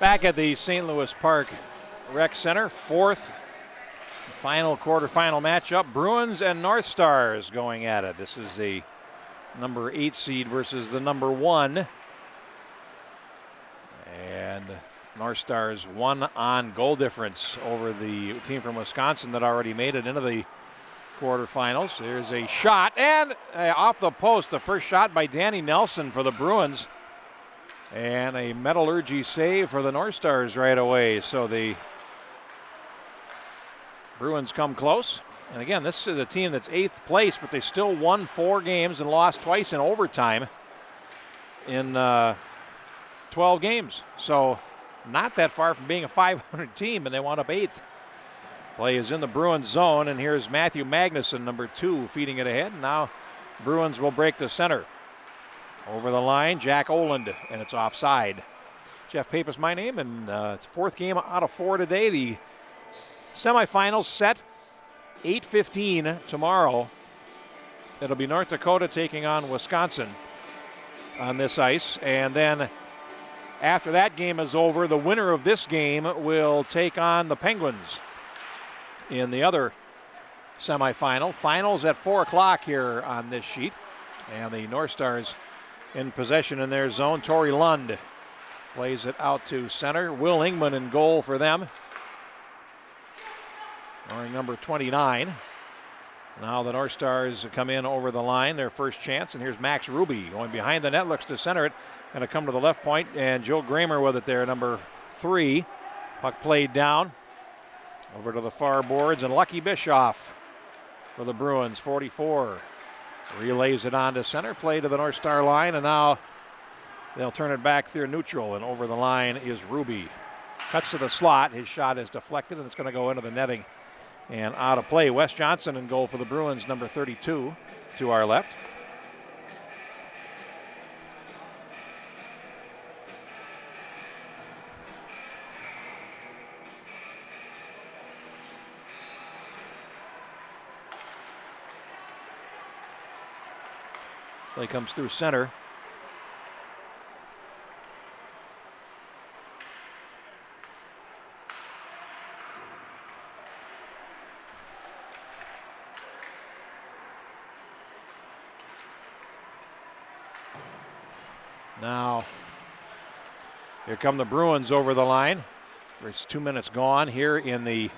Back at the St. Louis Park Rec Center, fourth final quarterfinal matchup. Bruins and North Stars going at it. This is the number 8 seed versus the number 1. And North Stars won on goal difference over the team from Wisconsin that already made it into the quarterfinals. There's a shot, and off the post, the first shot by Danny Nelson for the Bruins. And a metallurgy save for the North Stars right away. So the Bruins come close. And again, this is a team that's 8th place, but they still won 4 games and lost twice in overtime in 12 games. So not that far from being a 500 team, and they wound up 8th. Play is in the Bruins zone, and here's Matthew Magnuson, number 2, feeding it ahead. Now Bruins will break the center. Over the line, Jack Oland, and it's offside. Jeff Pape is my name, and it's 4th game out of 4 today. The semifinals set 8:15 tomorrow. It'll be North Dakota taking on Wisconsin on this ice. And then after that game is over, the winner of this game will take on the Penguins in the other semifinal. Finals at 4 o'clock here on this sheet. And the North Stars in possession in their zone. Torrey Lund plays it out to center. Will Ingman in goal for them. Wearing number 29. Now the North Stars come in over the line, their first chance, and here's Max Ruby going behind the net, looks to center it. Going to come to the left point, and Joe Kramer with it there, number 3. Puck played down. Over to the far boards, and Lucky Bischoff for the Bruins, 44. Relays it on to center, play to the North Star line, and now they'll turn it back through neutral, and over the line is Ruby. Cuts to the slot, his shot is deflected, and it's going to go into the netting and out of play. Wes Johnson in goal for the Bruins, number 32, to our left. Play comes through center. Now, here come the Bruins over the line. First 2 minutes gone here in the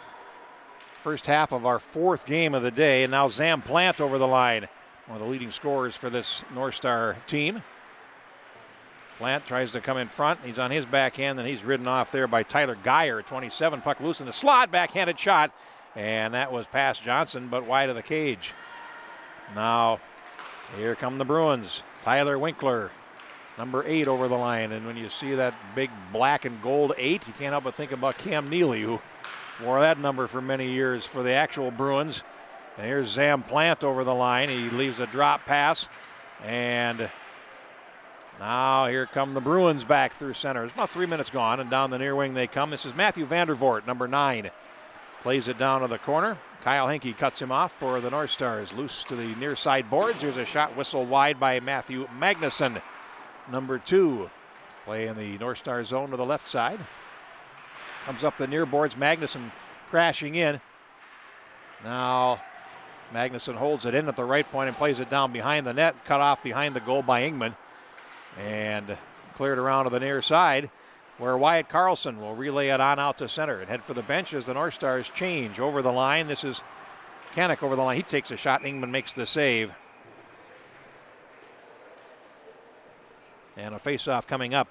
first half of our 4th game of the day. And now Zam Plant over the line. One of the leading scorers for this North Star team. Plant tries to come in front. He's on his backhand, and he's ridden off there by Tyler Geyer, 27. Puck loose in the slot, backhanded shot. And that was past Johnson, but wide of the cage. Now, here come the Bruins. Tyler Winkler, number 8 over the line. And when you see that big black and gold 8, you can't help but think about Cam Neely, who wore that number for many years for the actual Bruins. And here's Zam Plant over the line. He leaves a drop pass. And now here come the Bruins back through center. It's about 3 minutes gone, and down the near wing they come. This is Matthew Vandervoort, number 9. Plays it down to the corner. Kyle Henke cuts him off for the North Stars. Loose to the near side boards. Here's a shot whistle wide by Matthew Magnuson, number 2. Play in the North Star zone to the left side. Comes up the near boards. Magnuson crashing in. Now Magnuson holds it in at the right point and plays it down behind the net. Cut off behind the goal by Ingman. And cleared around to the near side, where Wyatt Carlson will relay it on out to center and head for the bench as the North Stars change over the line. This is Kanek over the line. He takes a shot. Ingman makes the save. And a face-off coming up.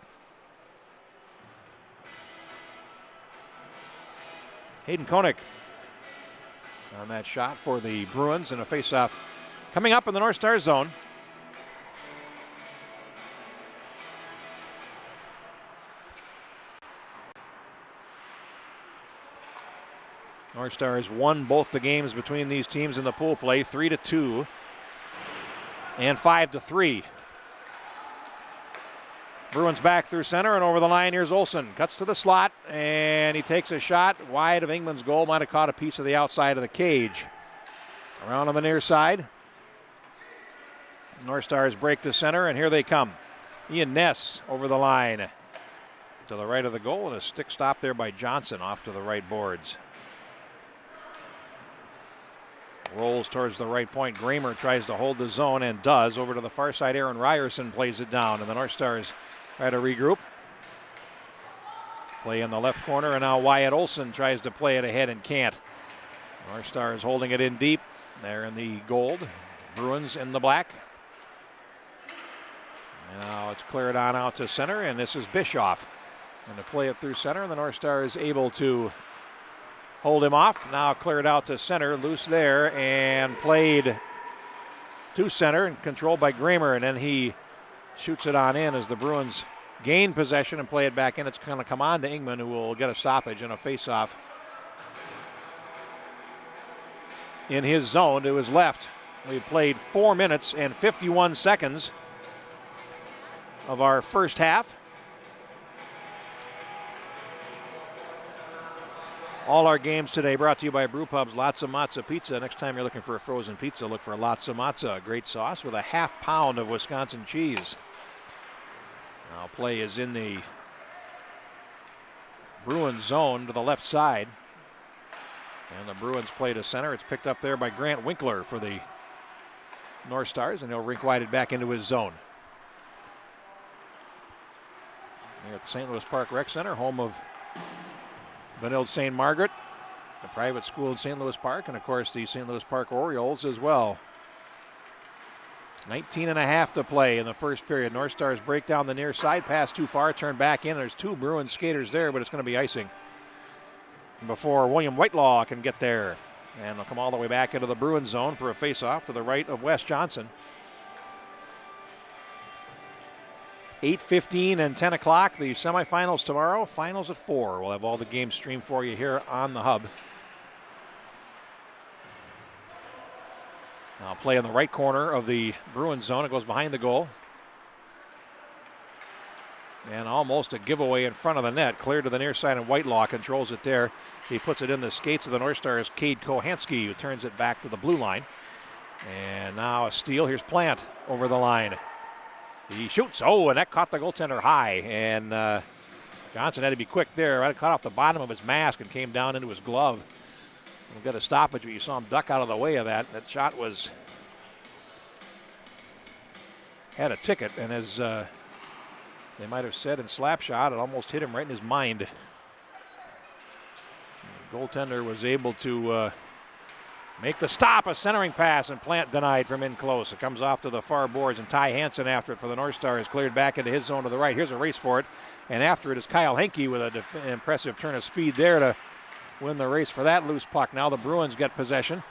Hayden Koenig on that shot for the Bruins, and a face-off coming up in the North Star zone. North Stars won both the games between these teams in the pool play, 3-2 and 5-3. Bruins back through center and over the line. Here's Olsen. Cuts to the slot, and he takes a shot wide of Ingman's goal. Might have caught a piece of the outside of the cage. Around on the near side. North Stars break the center, and here they come. Ian Ness over the line. to the right of the goal, and a stick stop there by Johnson off to the right boards. Rolls towards the right point. Gramer tries to hold the zone and does. Over to the far side, Aaron Ryerson plays it down, and the North Stars try to regroup. Play in the left corner, and now Wyatt Olson tries to play it ahead and can't. North Stars holding it in deep. They're in the gold. Bruins in the black. And now it's cleared on out to center, and this is Bischoff. And to play it through center, and the North Stars able to hold him off. Now cleared out to center, loose there, and played to center and controlled by Gramer, and then he shoots it on in as the Bruins gain possession and play it back in. It's going to come on to Ingman, who will get a stoppage and a face-off in his zone to his left. We played 4 minutes and 51 seconds of our first half. All our games today brought to you by Brew Pub's Lots of Matza Pizza. Next time you're looking for a frozen pizza, look for Lots of Matza. Great sauce with a half pound of Wisconsin cheese. Now play is in the Bruins zone to the left side. And the Bruins play to center. It's picked up there by Grant Winkler for the North Stars, and he'll rink wide it back into his zone. Here at the St. Louis Park Rec Center, home of Benilde St. Margaret, the private school in St. Louis Park, and of course the St. Louis Park Orioles as well. 19.5 to play in the first period. North Stars break down the near side, pass too far, turn back in. There's 2 Bruins skaters there, but it's going to be icing before William Whitelaw can get there. And they'll come all the way back into the Bruins zone for a face-off to the right of Wes Johnson. 8:15 and 10 o'clock, the semifinals tomorrow. Finals at 4. We'll have all the games streamed for you here on the hub. Now play in the right corner of the Bruins zone. It goes behind the goal. And almost a giveaway in front of the net. Cleared to the near side, and Whitelaw controls it there. He puts it in the skates of the North Stars, Cade Kohansky, who turns it back to the blue line. And now a steal. Here's Plant over the line. He shoots. Oh, and that caught the goaltender high. And Johnson had to be quick there. Right, caught off the bottom of his mask and came down into his glove. We'll get a stoppage, but you saw him duck out of the way of that. That shot had a ticket, and as they might have said in Slapshot, it almost hit him right in his mind. The goaltender was able to make the stop, a centering pass, and Plant denied from in close. It comes off to the far boards, and Ty Hansen after it for the North Stars, cleared back into his zone to the right. Here's a race for it, and after it is Kyle Henke with an impressive turn of speed there to win the race for that loose puck. Now the Bruins get possession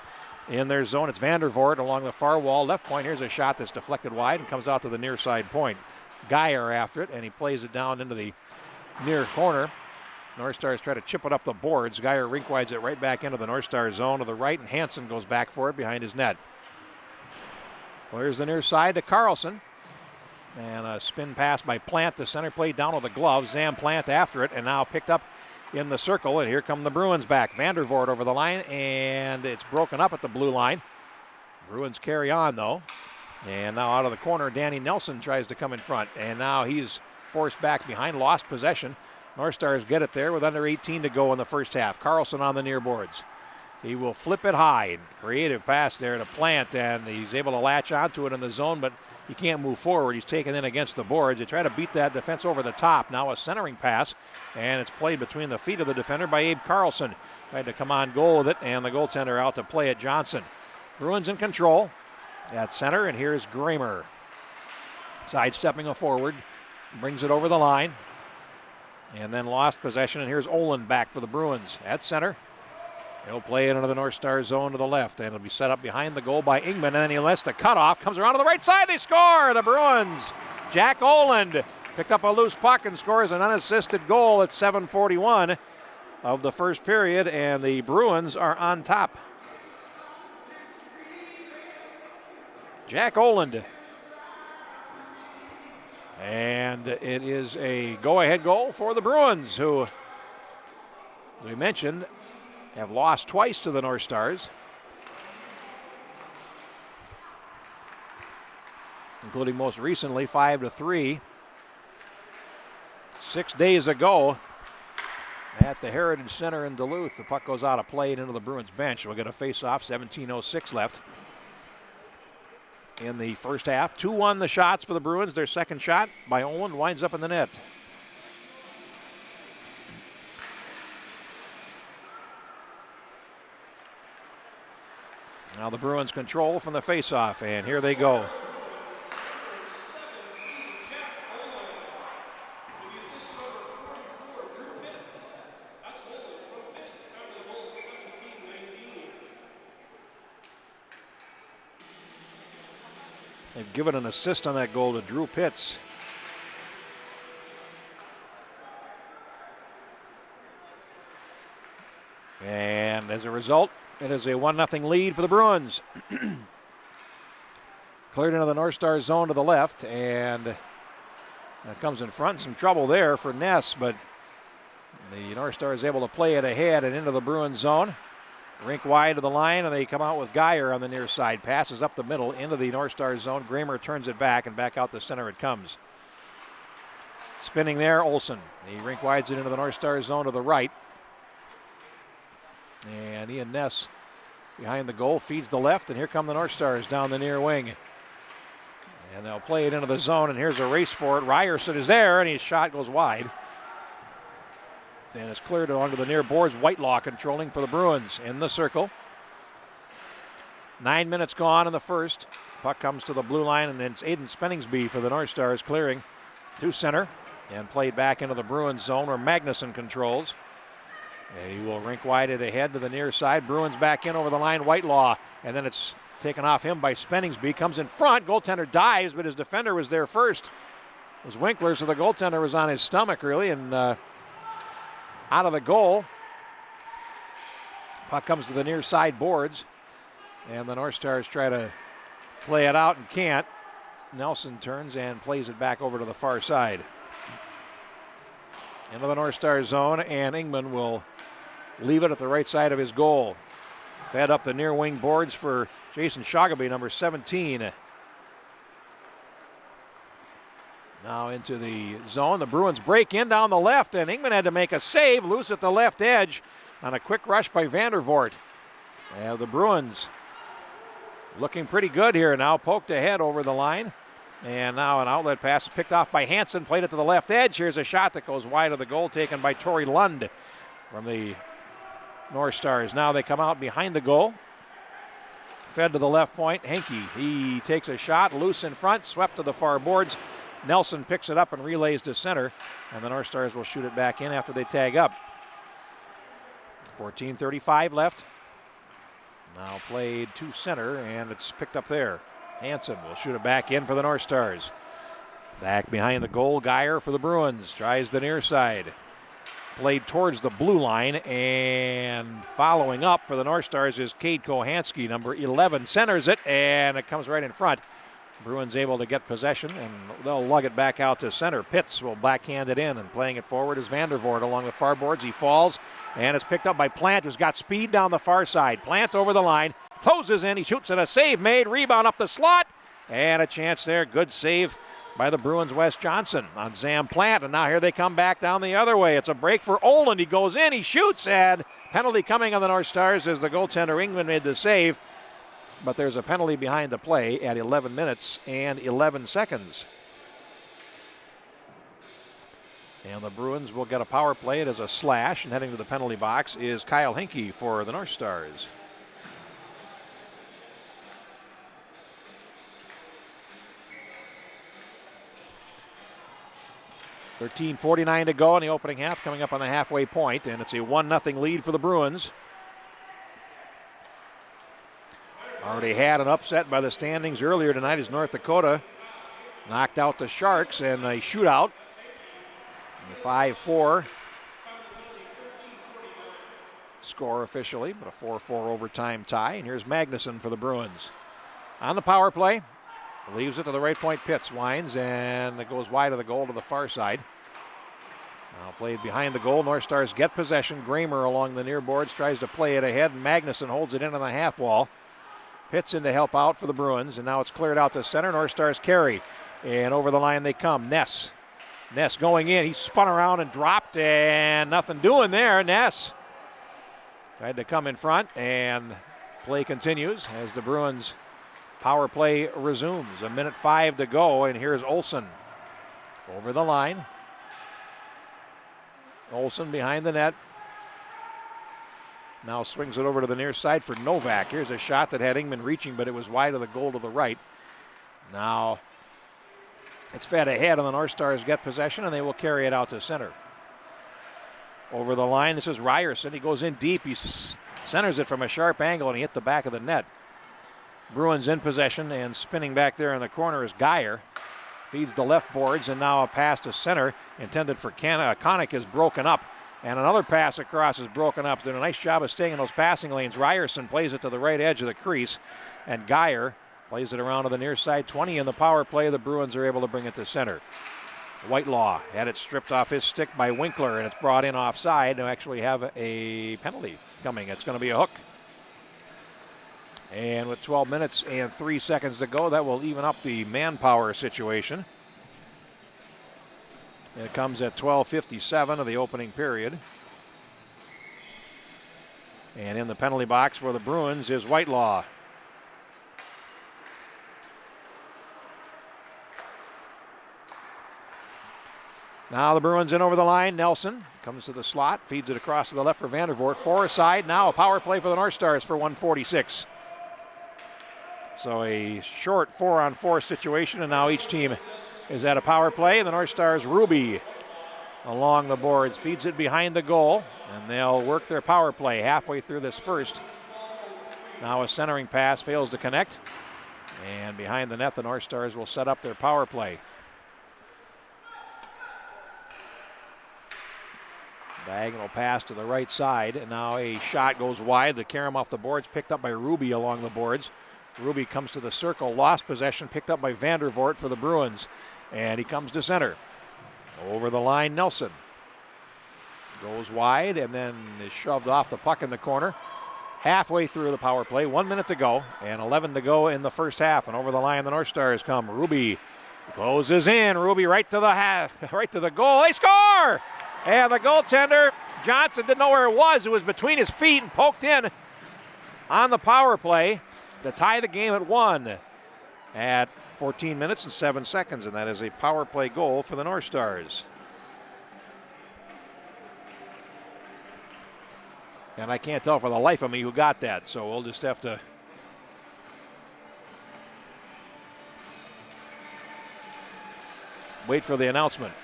in their zone. It's Vandervoort along the far wall, left point. Here's a shot that's deflected wide and comes out to the near side point. Geyer after it, and he plays it down into the near corner. North Stars try to chip it up the boards. Geyer rink wides it right back into the North Stars zone to the right, and Hansen goes back for it behind his net. Clears the near side to Carlson. And a spin pass by Plant. The center play down with the glove. Zam Plant after it, and now picked up in the circle. And here come the Bruins back. Vandervoort over the line, and it's broken up at the blue line. Bruins carry on, though. And now out of the corner, Danny Nelson tries to come in front. And now he's forced back behind, lost possession. North Stars get it there with under 18 to go in the first half. Carlson on the near boards. He will flip it high. Creative pass there to Plant, and he's able to latch onto it in the zone, but he can't move forward. He's taken in against the boards. They try to beat that defense over the top. Now a centering pass, and it's played between the feet of the defender by Abe Carlson. Tried to come on goal with it, and the goaltender out to play it, Johnson. Bruins in control at center, and here's Gramer. Sidestepping forward, brings it over the line. And then lost possession, and here's Olin back for the Bruins at center. He'll play it into the North Star zone to the left, and it'll be set up behind the goal by Ingman, and then he lets the cutoff, comes around to the right side, they score, the Bruins. Jack Oland picked up a loose puck and scores an unassisted goal at 7:41 of the first period, and the Bruins are on top. Jack Oland. And it is a go-ahead goal for the Bruins, who, as we mentioned, have lost twice to the North Stars, including most recently 5-3. 6 days ago at the Heritage Center in Duluth. The puck goes out of play and into the Bruins bench. We'll get a face-off, 17:06 left in the first half. 2-1 the shots for the Bruins. Their second shot by Olin winds up in the net. Now the Bruins control from the face-off, and here they go. They've given an assist on that goal to Drew Pitts. And as a result, it is a 1-0 lead for the Bruins. Cleared into the North Star zone to the left, and that comes in front. Some trouble there for Ness, but the North Star is able to play it ahead and into the Bruins zone. Rink wide to the line, and they come out with Geyer on the near side. Passes up the middle into the North Star zone. Kramer turns it back, and back out the center it comes. Spinning there, Olsen. He rink wides it into the North Star zone to the right. And Ian Ness behind the goal, feeds the left, and here come the North Stars down the near wing. And they'll play it into the zone, and here's a race for it. Ryerson is there, and his shot goes wide. And it's cleared onto the near boards. Whitelaw controlling for the Bruins in the circle. 9 minutes gone in the first. Puck comes to the blue line, and then it's Aiden Spenningsby for the North Stars clearing to center and played back into the Bruins zone where Magnuson controls. And he will rink wide it ahead to the near side. Bruins back in over the line. Whitelaw, and then it's taken off him by Spenningsby. Comes in front. Goaltender dives, but his defender was there first. It was Winkler, so the goaltender was on his stomach really, and out of the goal. Puck comes to the near side boards, and the North Stars try to play it out and can't. Nelson turns and plays it back over to the far side. Into the North Star zone, and Ingman will leave it at the right side of his goal. Fed up the near wing boards for Jason Shoggaby, number 17. Now into the zone. The Bruins break in down the left, and Ingman had to make a save, loose at the left edge on a quick rush by Vandervoort. The Bruins looking pretty good here now, poked ahead over the line. And now an outlet pass is picked off by Hansen, played it to the left edge. Here's a shot that goes wide of the goal, taken by Torrey Lund from the North Stars. Now they come out behind the goal. Fed to the left point. Henke, he takes a shot, loose in front, swept to the far boards. Nelson picks it up and relays to center, and the North Stars will shoot it back in after they tag up. 14:35 left. Now played to center, and it's picked up there. Hansen will shoot it back in for the North Stars. Back behind the goal, Geyer for the Bruins. Tries the near side. Played towards the blue line, and following up for the North Stars is Cade Kohanski, number 11. Centers it, and it comes right in front. Bruins able to get possession, and they'll lug it back out to center. Pitts will backhand it in, and playing it forward is Vandervoort along the far boards. He falls, and it's picked up by Plant, who's got speed down the far side. Plant over the line, closes in, he shoots it, a save made, rebound up the slot, and a chance there. Good save by the Bruins' Wes Johnson on Zam Plant, and now here they come back down the other way. It's a break for Olin. He goes in, he shoots, and penalty coming on the North Stars as the goaltender Ingman made the save. But there's a penalty behind the play at 11 minutes and 11 seconds. And the Bruins will get a power play. It is a slash, and heading to the penalty box is Kyle Henke for the North Stars. .49 to go in the opening half, coming up on the halfway point, and it's a 1-0 lead for the Bruins. Already had an upset by the standings earlier tonight as North Dakota knocked out the Sharks in a shootout. The 5-4 score officially, but a 4-4 overtime tie. And here's Magnuson for the Bruins. On the power play, leaves it to the right point. Pitts winds, and it goes wide of the goal to the far side. Now played behind the goal. North Stars get possession. Kramer along the near boards tries to play it ahead, and Magnuson holds it in on the half wall. Pitts in to help out for the Bruins, and now it's cleared out to center. North Stars carry, and over the line they come. Ness Ness going in. He spun around and dropped, and nothing doing there. Ness tried to come in front, and play continues as the Bruins power play resumes. 1:05 to go, and here's Olsen over the line. Olsen behind the net. Now swings it over to the near side for Novak. Here's a shot that had Ingman reaching, but it was wide of the goal to the right. Now it's fed ahead, and the North Stars get possession, and they will carry it out to center. Over the line, this is Ryerson. He goes in deep. He centers it from a sharp angle, and he hit the back of the net. Bruins in possession, and spinning back there in the corner is Geyer. Feeds the left boards, and now a pass to center intended for Connick is broken up. And another pass across is broken up. Did a nice job of staying in those passing lanes. Ryerson plays it to the right edge of the crease, and Geyer plays it around to the near side. 20 in the power play. The Bruins are able to bring it to center. Whitelaw had it stripped off his stick by Winkler, and it's brought in offside to actually have a penalty coming. It's going to be a hook. And with 12 minutes and 3 seconds to go, that will even up the manpower situation. It comes at 12:57 of the opening period. And in the penalty box for the Bruins is Whitelaw. Now the Bruins in over the line. Nelson comes to the slot, feeds it across to the left for Vandervoort. Far side, now a power play for the North Stars for 1:46. So a short 4-on-4 situation, and now each team is at a power play. The North Stars, Ruby along the boards, feeds it behind the goal, and they'll work their power play halfway through this first. Now a centering pass fails to connect, and behind the net, the North Stars will set up their power play. Diagonal pass to the right side, and now a shot goes wide. The carom off the boards, picked up by Ruby along the boards. Ruby comes to the circle, lost possession, picked up by Vandervoort for the Bruins, and he comes to center. Over the line, Nelson goes wide and then is shoved off the puck in the corner. Halfway through the power play, 1 minute to go, and 11 to go in the first half. And over the line, the North Stars come. Ruby closes in. Ruby right to the goal. They score! And the goaltender, Johnson, didn't know where it was. It was between his feet and poked in on the power play to tie the game at 1 at 14 minutes and 7 seconds, and that is a power play goal for the North Stars. And I can't tell for the life of me who got that, so we'll just have to wait for the announcement.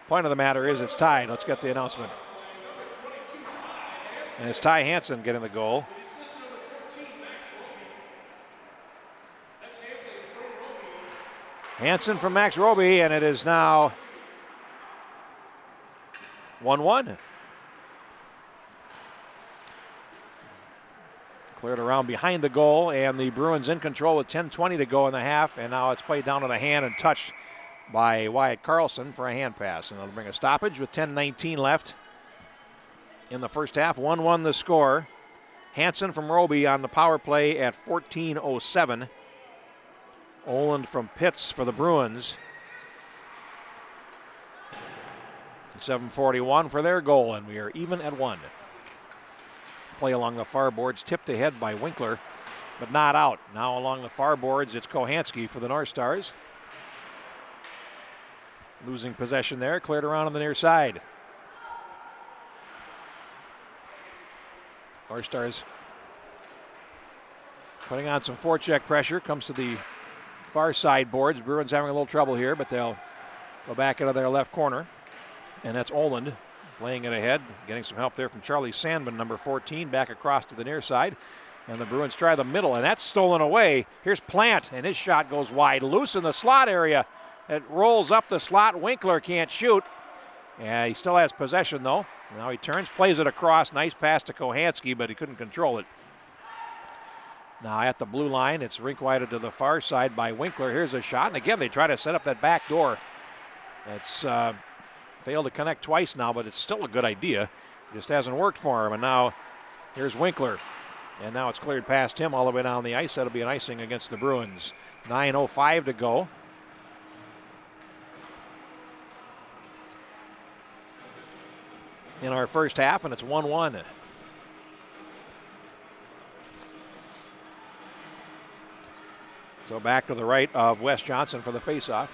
Point of the matter is it's tied. Let's get the announcement. And it's Ty Hansen getting the goal. Hansen from Max Roby, and it is now 1-1. Cleared around behind the goal, and the Bruins in control with 10:20 to go in the half, and now it's played down to the hand and touched by Wyatt Carlson for a hand pass. And they'll bring a stoppage with 10:19 left in the first half. 1-1 the score. Hansen from Roby on the power play at 14:07. Oland from Pitts for the Bruins. 7:41 for their goal, and we are even at 1. Play along the far boards, tipped ahead by Winkler, but not out. Now along the far boards, it's Kohanski for the North Stars. Losing possession there, cleared around on the near side. North Stars putting on some forecheck pressure, comes to the far side boards. Bruins having a little trouble here, but they'll go back into their left corner. And that's Oland playing it ahead, getting some help there from Charlie Sandman, number 14, back across to the near side. And the Bruins try the middle, and that's stolen away. Here's Plant, and his shot goes wide, loose in the slot area. It rolls up the slot. Winkler can't shoot. Yeah, he still has possession, though. Now he turns, plays it across. Nice pass to Kohanski, but he couldn't control it. Now at the blue line, it's rink wide to the far side by Winkler. Here's a shot, and again, they try to set up that back door. It's failed to connect twice now, but it's still a good idea. Just hasn't worked for him, and now here's Winkler. And now it's cleared past him all the way down the ice. That'll be an icing against the Bruins. 9:05 to go. In our first half, and it's 1-1. So back to the right of Wes Johnson for the faceoff.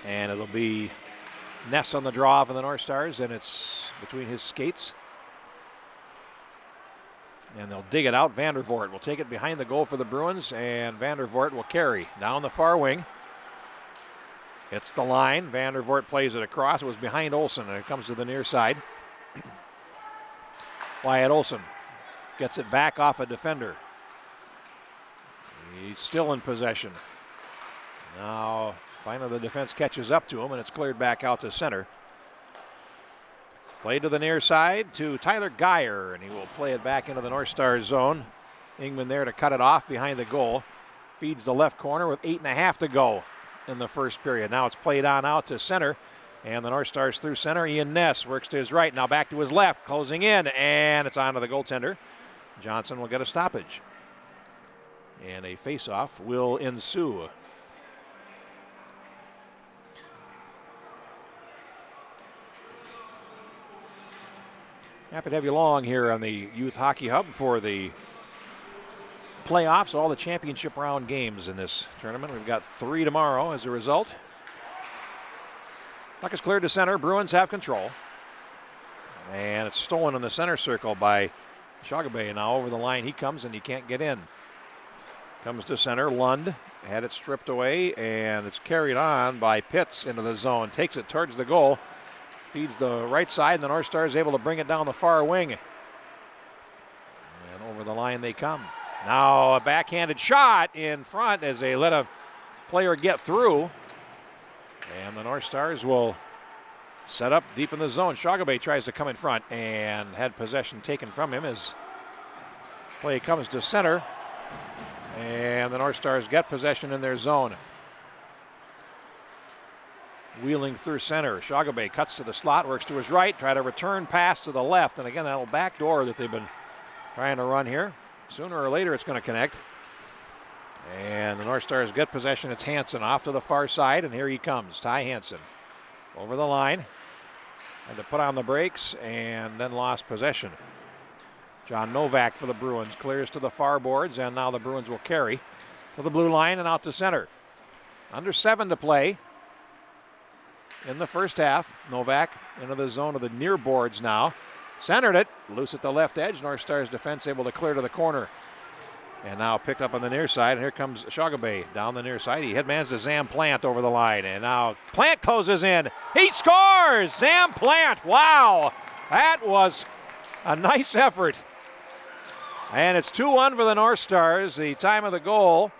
And it'll be Ness on the draw for the North Stars, and it's between his skates. And they'll dig it out. Vandervoort will take it behind the goal for the Bruins, and Vandervoort will carry down the far wing. It's the line. Vandervoort plays it across. It was behind Olsen, and it comes to the near side. Wyatt Olsen gets it back off a defender. He's still in possession. Now, finally the defense catches up to him, and it's cleared back out to center. Played to the near side to Tyler Geyer, and he will play it back into the North Stars zone. Ingman there to cut it off behind the goal. Feeds the left corner with 8.5 to go in the first period. Now it's played on out to center, and the North Stars through center. Ian Ness works to his right, now back to his left, closing in, and it's on to the goaltender. Johnson will get a stoppage. And a face-off will ensue. Happy to have you along here on the Youth Hockey Hub for the playoffs, all the championship round games in this tournament. We've got 3 tomorrow as a result. Puck is cleared to center. Bruins have control. And it's stolen in the center circle by Shogabay. Now over the line he comes, and he can't get in. Comes to center. Lund had it stripped away, and it's carried on by Pitts into the zone. Takes it towards the goal. Feeds the right side, and the North Stars able to bring it down the far wing. And over the line they come. Now a backhanded shot in front as they let a player get through. And the North Stars will set up deep in the zone. Shogabay tries to come in front and had possession taken from him as play comes to center. And the North Stars get possession in their zone. Wheeling through center. Shogabay cuts to the slot, works to his right, try to return pass to the left. And again, that little back door that they've been trying to run here. Sooner or later, it's going to connect. And the North Stars get possession. It's Hansen off to the far side, and here he comes. Ty Hansen over the line. Had to put on the brakes and then lost possession. John Novak for the Bruins clears to the far boards, and now the Bruins will carry to the blue line and out to center. Under 7 to play in the first half. Novak into the zone of the near boards now. Centered it, loose at the left edge. North Stars defense able to clear to the corner. And now picked up on the near side, and here comes Shogabay down the near side. He headmans to Zam Plant over the line, and now Plant closes in. He scores! Zam Plant, wow! That was a nice effort. And it's 2-1 for the North Stars. The time of the goal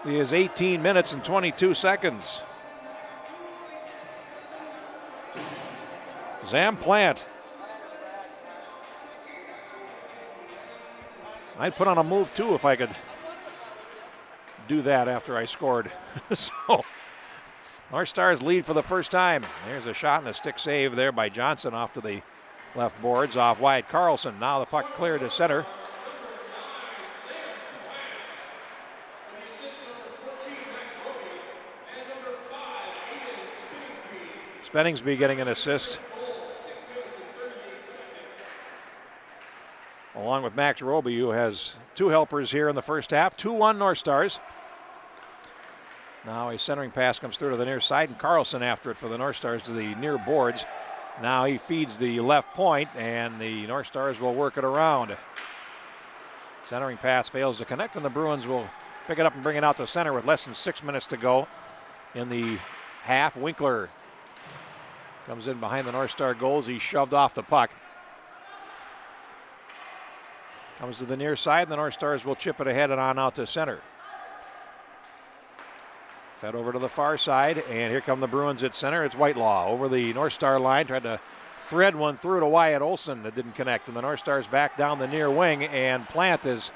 is 18 minutes and 22 seconds. Zam Plant. I'd put on a move too if I could do that after I scored. So North Stars lead for the first time. There's a shot and a stick save there by Johnson off to the left boards off Wyatt Carlson. Now the puck cleared to center. Spellingsby getting an assist, along with Max Roby, who has 2 helpers here in the first half. 2-1 North Stars. Now a centering pass comes through to the near side, and Carlson after it for the North Stars to the near boards. Now he feeds the left point, and the North Stars will work it around. Centering pass fails to connect, and the Bruins will pick it up and bring it out to center with less than 6 minutes to go in the half. Winkler comes in behind the North Star goals. He's shoved off the puck. Comes to the near side, and the North Stars will chip it ahead and on out to center. Fed over to the far side, and here come the Bruins at center. It's Whitelaw over the North Star line, tried to thread one through to Wyatt Olsen that didn't connect, and the North Stars back down the near wing, and Plant is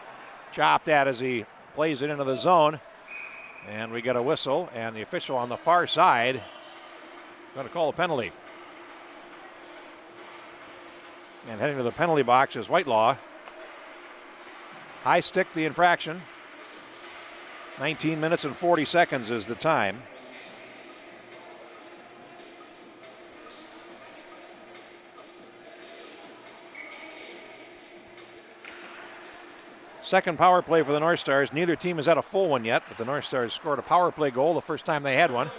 chopped at as he plays it into the zone. And we get a whistle, and the official on the far side going to call a penalty. And heading to the penalty box is Whitelaw. High stick the infraction. 19 minutes and 40 seconds is the time. Second power play for the North Stars. Neither team has had a full one yet, but the North Stars scored a power play goal the first time they had one.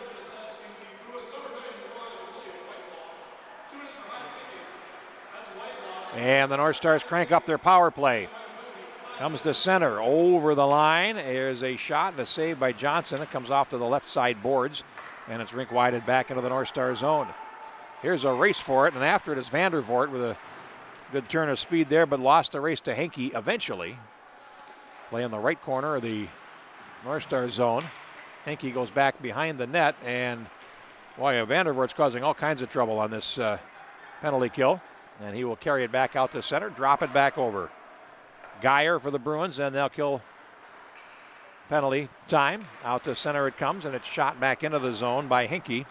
And the North Stars crank up their power play. Comes to center, over the line. There's a shot and a save by Johnson. It comes off to the left side boards, and it's rink-wided back into the North Star zone. Here's a race for it, and after it is Vandervoort with a good turn of speed there, but lost the race to Henke eventually. Play in the right corner of the North Star zone. Henke goes back behind the net, and boy, Vandervoort's causing all kinds of trouble on this penalty kill. And he will carry it back out to center, drop it back over. Geyer for the Bruins, and they'll kill penalty time. Out to center it comes, and it's shot back into the zone by Henke.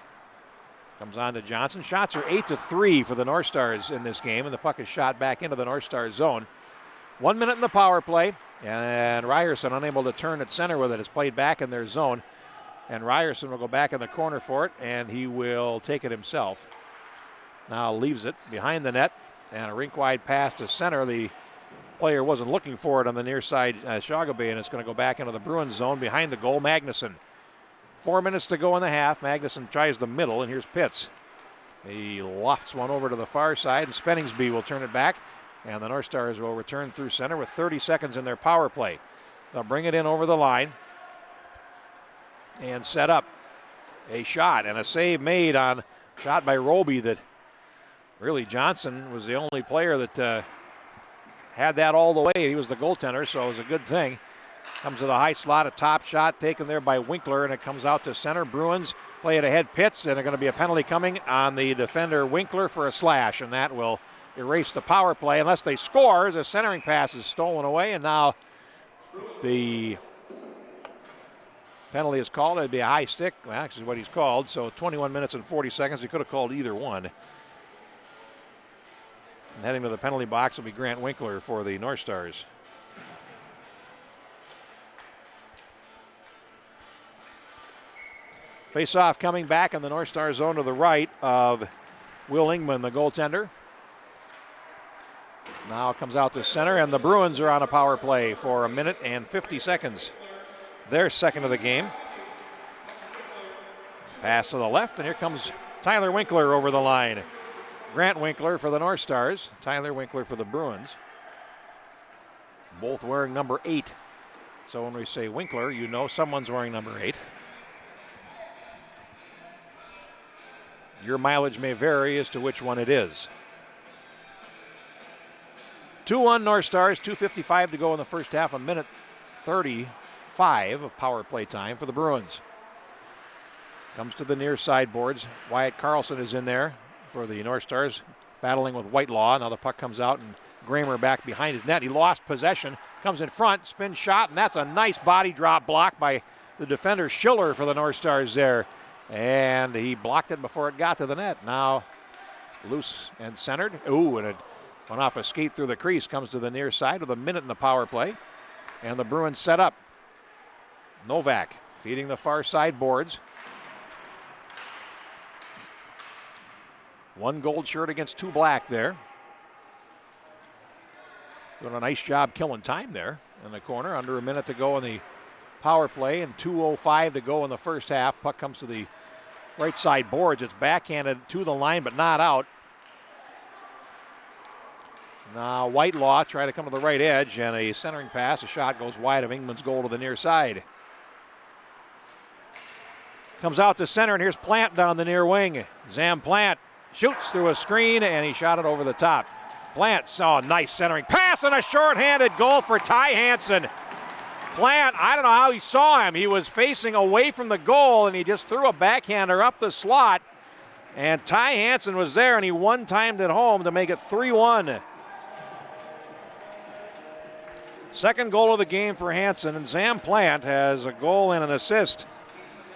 Comes on to Johnson. Shots are 8-3 for the North Stars in this game, and the puck is shot back into the North Stars zone. 1 minute in the power play, and Ryerson unable to turn at center with it. It's played back in their zone, and Ryerson will go back in the corner for it, and he will take it himself. Now leaves it behind the net, and a rink-wide pass to center. The player wasn't looking for it on the near side, Shogabay, and it's going to go back into the Bruins zone behind the goal, Magnuson. 4 minutes to go in the half. Magnuson tries the middle, and here's Pitts. He lofts one over to the far side, and Spenningsby will turn it back, and the North Stars will return through center with 30 seconds in their power play. They'll bring it in over the line and set up a shot, and a save made on shot by Roby that really Johnson was the only player that had that all the way. He was the goaltender, so it was a good thing. Comes to the high slot, a top shot taken there by Winkler, and it comes out to center. Bruins play it ahead, Pitts, and there's going to be a penalty coming on the defender Winkler for a slash, and that will erase the power play unless they score. The centering pass is stolen away, and now the penalty is called. It'd be a high stick. Well, actually what he's called, so 21 minutes and 40 seconds. He could have called either one. And heading to the penalty box will be Grant Winkler for the North Stars. Face-off coming back in the North Star zone to the right of Will Ingman, the goaltender. Now it comes out to center, and the Bruins are on a power play for 1 minute and 50 seconds. Their second of the game. Pass to the left, and here comes Tyler Winkler over the line. Grant Winkler for the North Stars, Tyler Winkler for the Bruins. Both wearing number 8. So when we say Winkler, you know someone's wearing number 8. Your mileage may vary as to which one it is. 2-1 North Stars, 2:55 to go in the first half, 1 minute 35 of power play time for the Bruins. Comes to the near side boards. Wyatt Carlson is in there for the North Stars, battling with Whitelaw. Now the puck comes out, and Gramer back behind his net. He lost possession, comes in front, spin shot, and that's a nice body drop block by the defender Schiller for the North Stars there. And he blocked it before it got to the net. Now loose and centered. Ooh, and it went off a skate through the crease. Comes to the near side with 1 minute in the power play. And the Bruins set up. Novak feeding the far side boards. 1 gold shirt against 2 black there. Doing a nice job killing time there in the corner. Under 1 minute to go in the power play, and 2:05 to go in the first half. Puck comes to the right side boards. It's backhanded to the line, but not out. Now Whitelaw try to come to the right edge, and a centering pass. A shot goes wide of Ingman's goal to the near side. Comes out to center, and here's Plant down the near wing. Zam Plant shoots through a screen, and he shot it over the top. Plant saw a nice centering pass and a short-handed goal for Ty Hansen. Plant, I don't know how he saw him. He was facing away from the goal, and he just threw a backhander up the slot. And Ty Hansen was there, and he one-timed it home to make it 3-1. Second goal of the game for Hansen, and Zam Plant has a goal and an assist.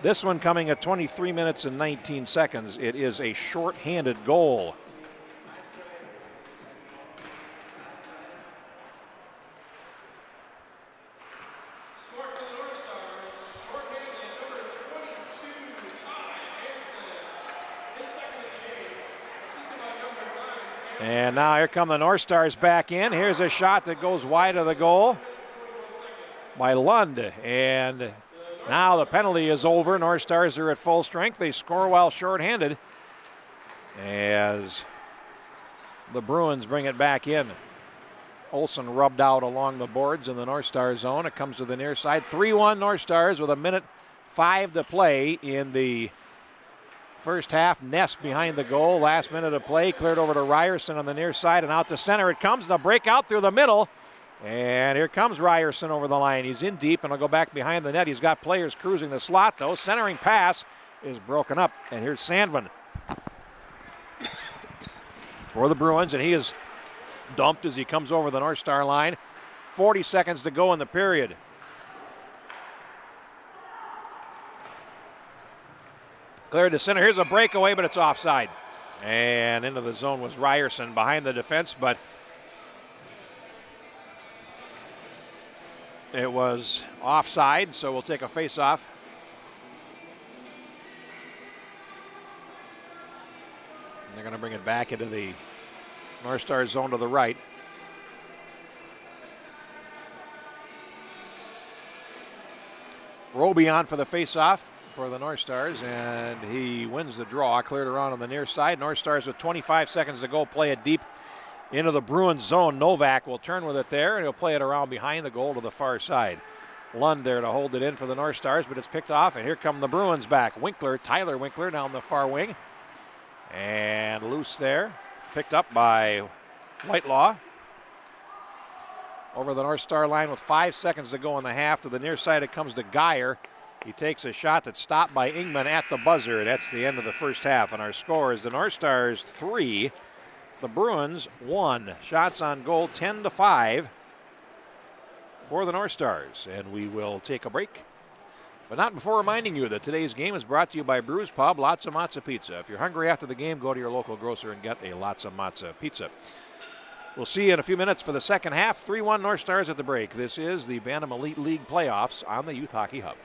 This one coming at 23 minutes and 19 seconds. It is a short-handed goal. And now here come the North Stars back in. Here's a shot that goes wide of the goal by Lund. And now the penalty is over. North Stars are at full strength. They score while shorthanded as the Bruins bring it back in. Olsen rubbed out along the boards in the North Star zone. It comes to the near side. 3-1 North Stars with 1:05 to play in the first half. Ness behind the goal. Last minute of play. Cleared over to Ryerson on the near side and out to center. It comes. The breakout through the middle. And here comes Ryerson over the line. He's in deep and will go back behind the net. He's got players cruising the slot though. Centering pass is broken up. And here's Sandvin for the Bruins. And he is dumped as he comes over the North Star line. 40 seconds to go in the period. Cleared to center. Here's a breakaway, but it's offside. And into the zone was Ryerson behind the defense, but it was offside, so we'll take a face-off. And they're going to bring it back into the North Star zone to the right. Roby on for the face-off for the North Stars, and he wins the draw. Cleared around on the near side. North Stars with 25 seconds to go play it deep into the Bruins zone. Novak will turn with it there, and he'll play it around behind the goal to the far side. Lund there to hold it in for the North Stars, but it's picked off, and here come the Bruins back. Tyler Winkler down the far wing. And loose there. Picked up by Whitelaw. Over the North Star line with 5 seconds to go in the half. To the near side it comes to Geyer. He takes a shot that's stopped by Ingman at the buzzer. That's the end of the first half. And our score is the North Stars 3, the Bruins 1. Shots on goal 10-5 for the North Stars. And we will take a break, but not before reminding you that today's game is brought to you by Brews Pub, Lots of Matza Pizza. If you're hungry after the game, go to your local grocer and get a Lots of Matza Pizza. We'll see you in a few minutes for the second half. 3-1 North Stars at the break. This is the Bantam Elite League playoffs on the Youth Hockey Hub.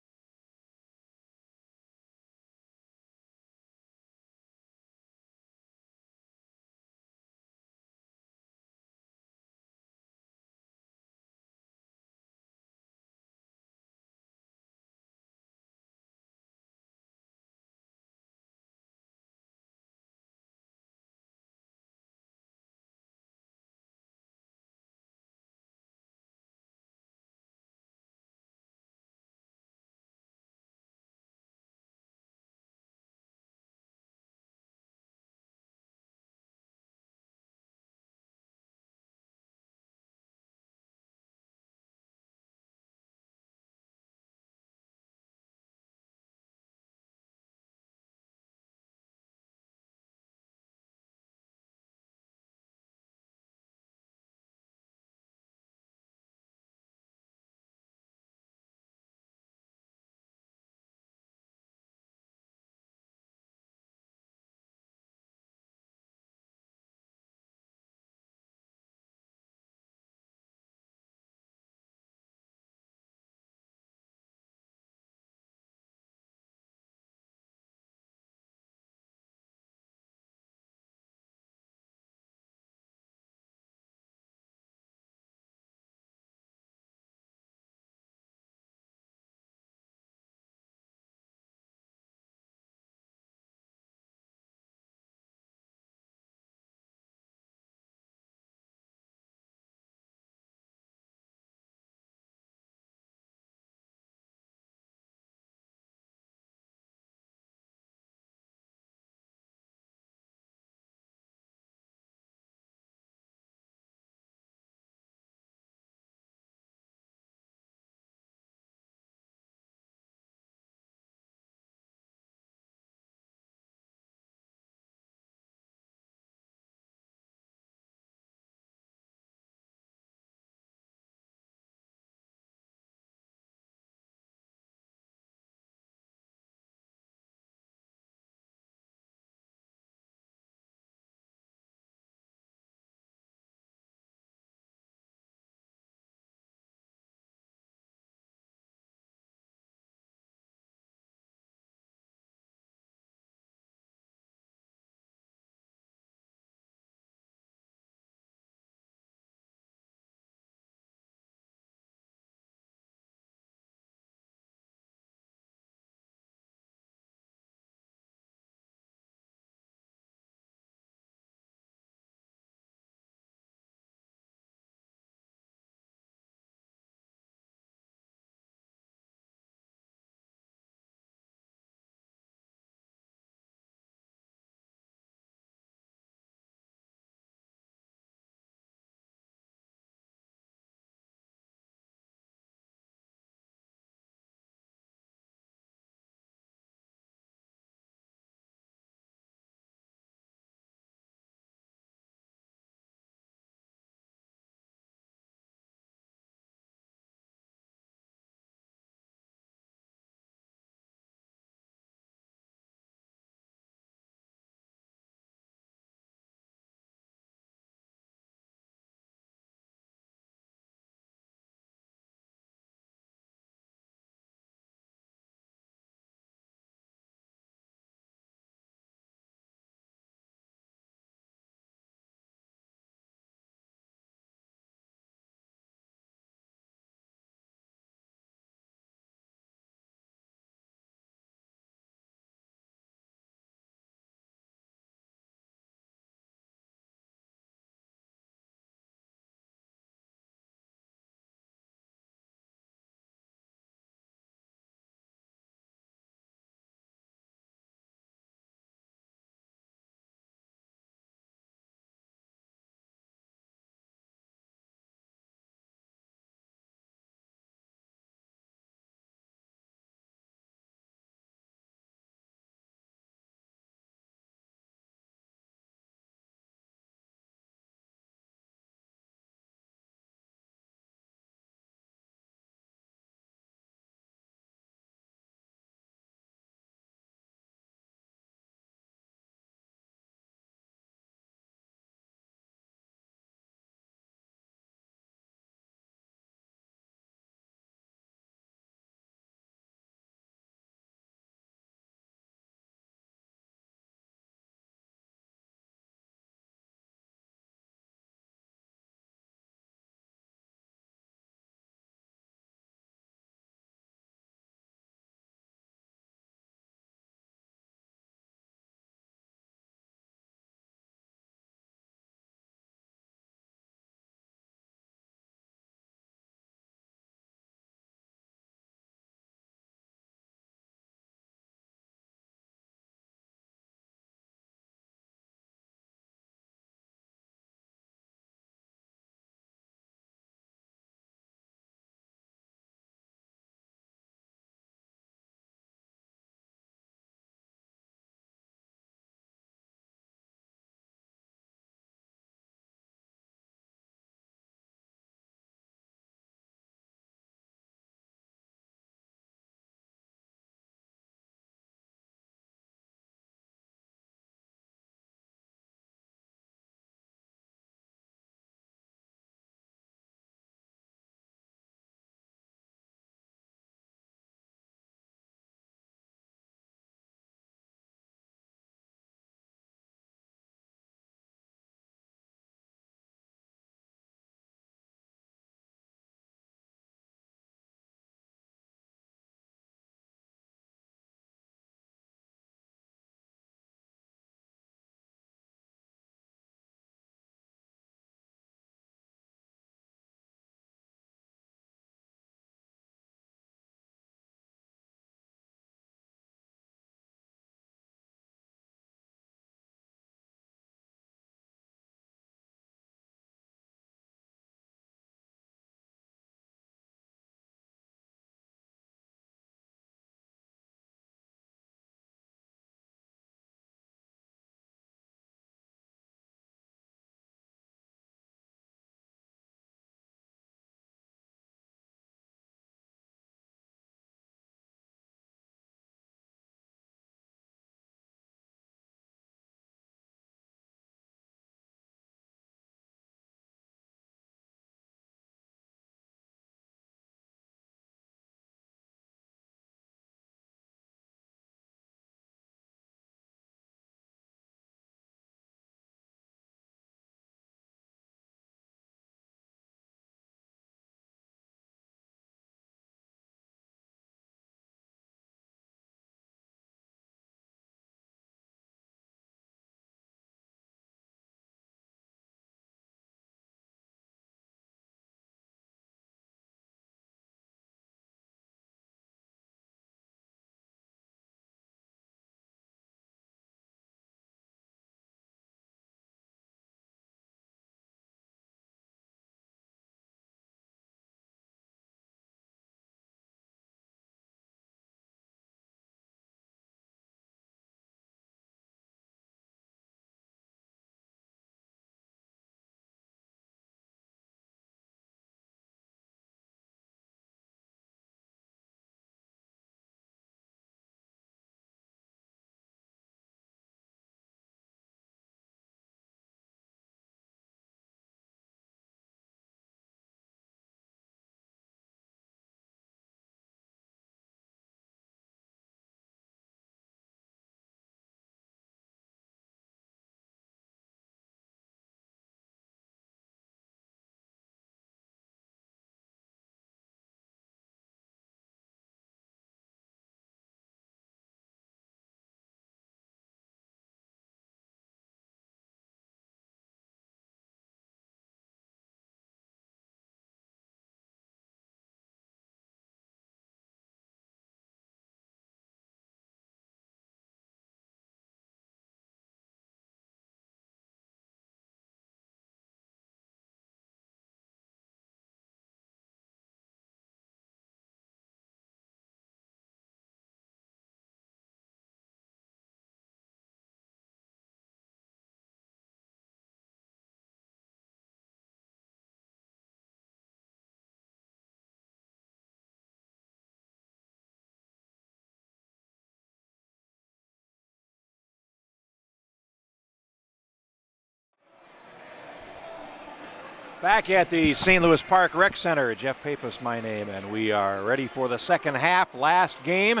Back at the St. Louis Park Rec Center, Jeff Pappas my name, and we are ready for the second half. Last game,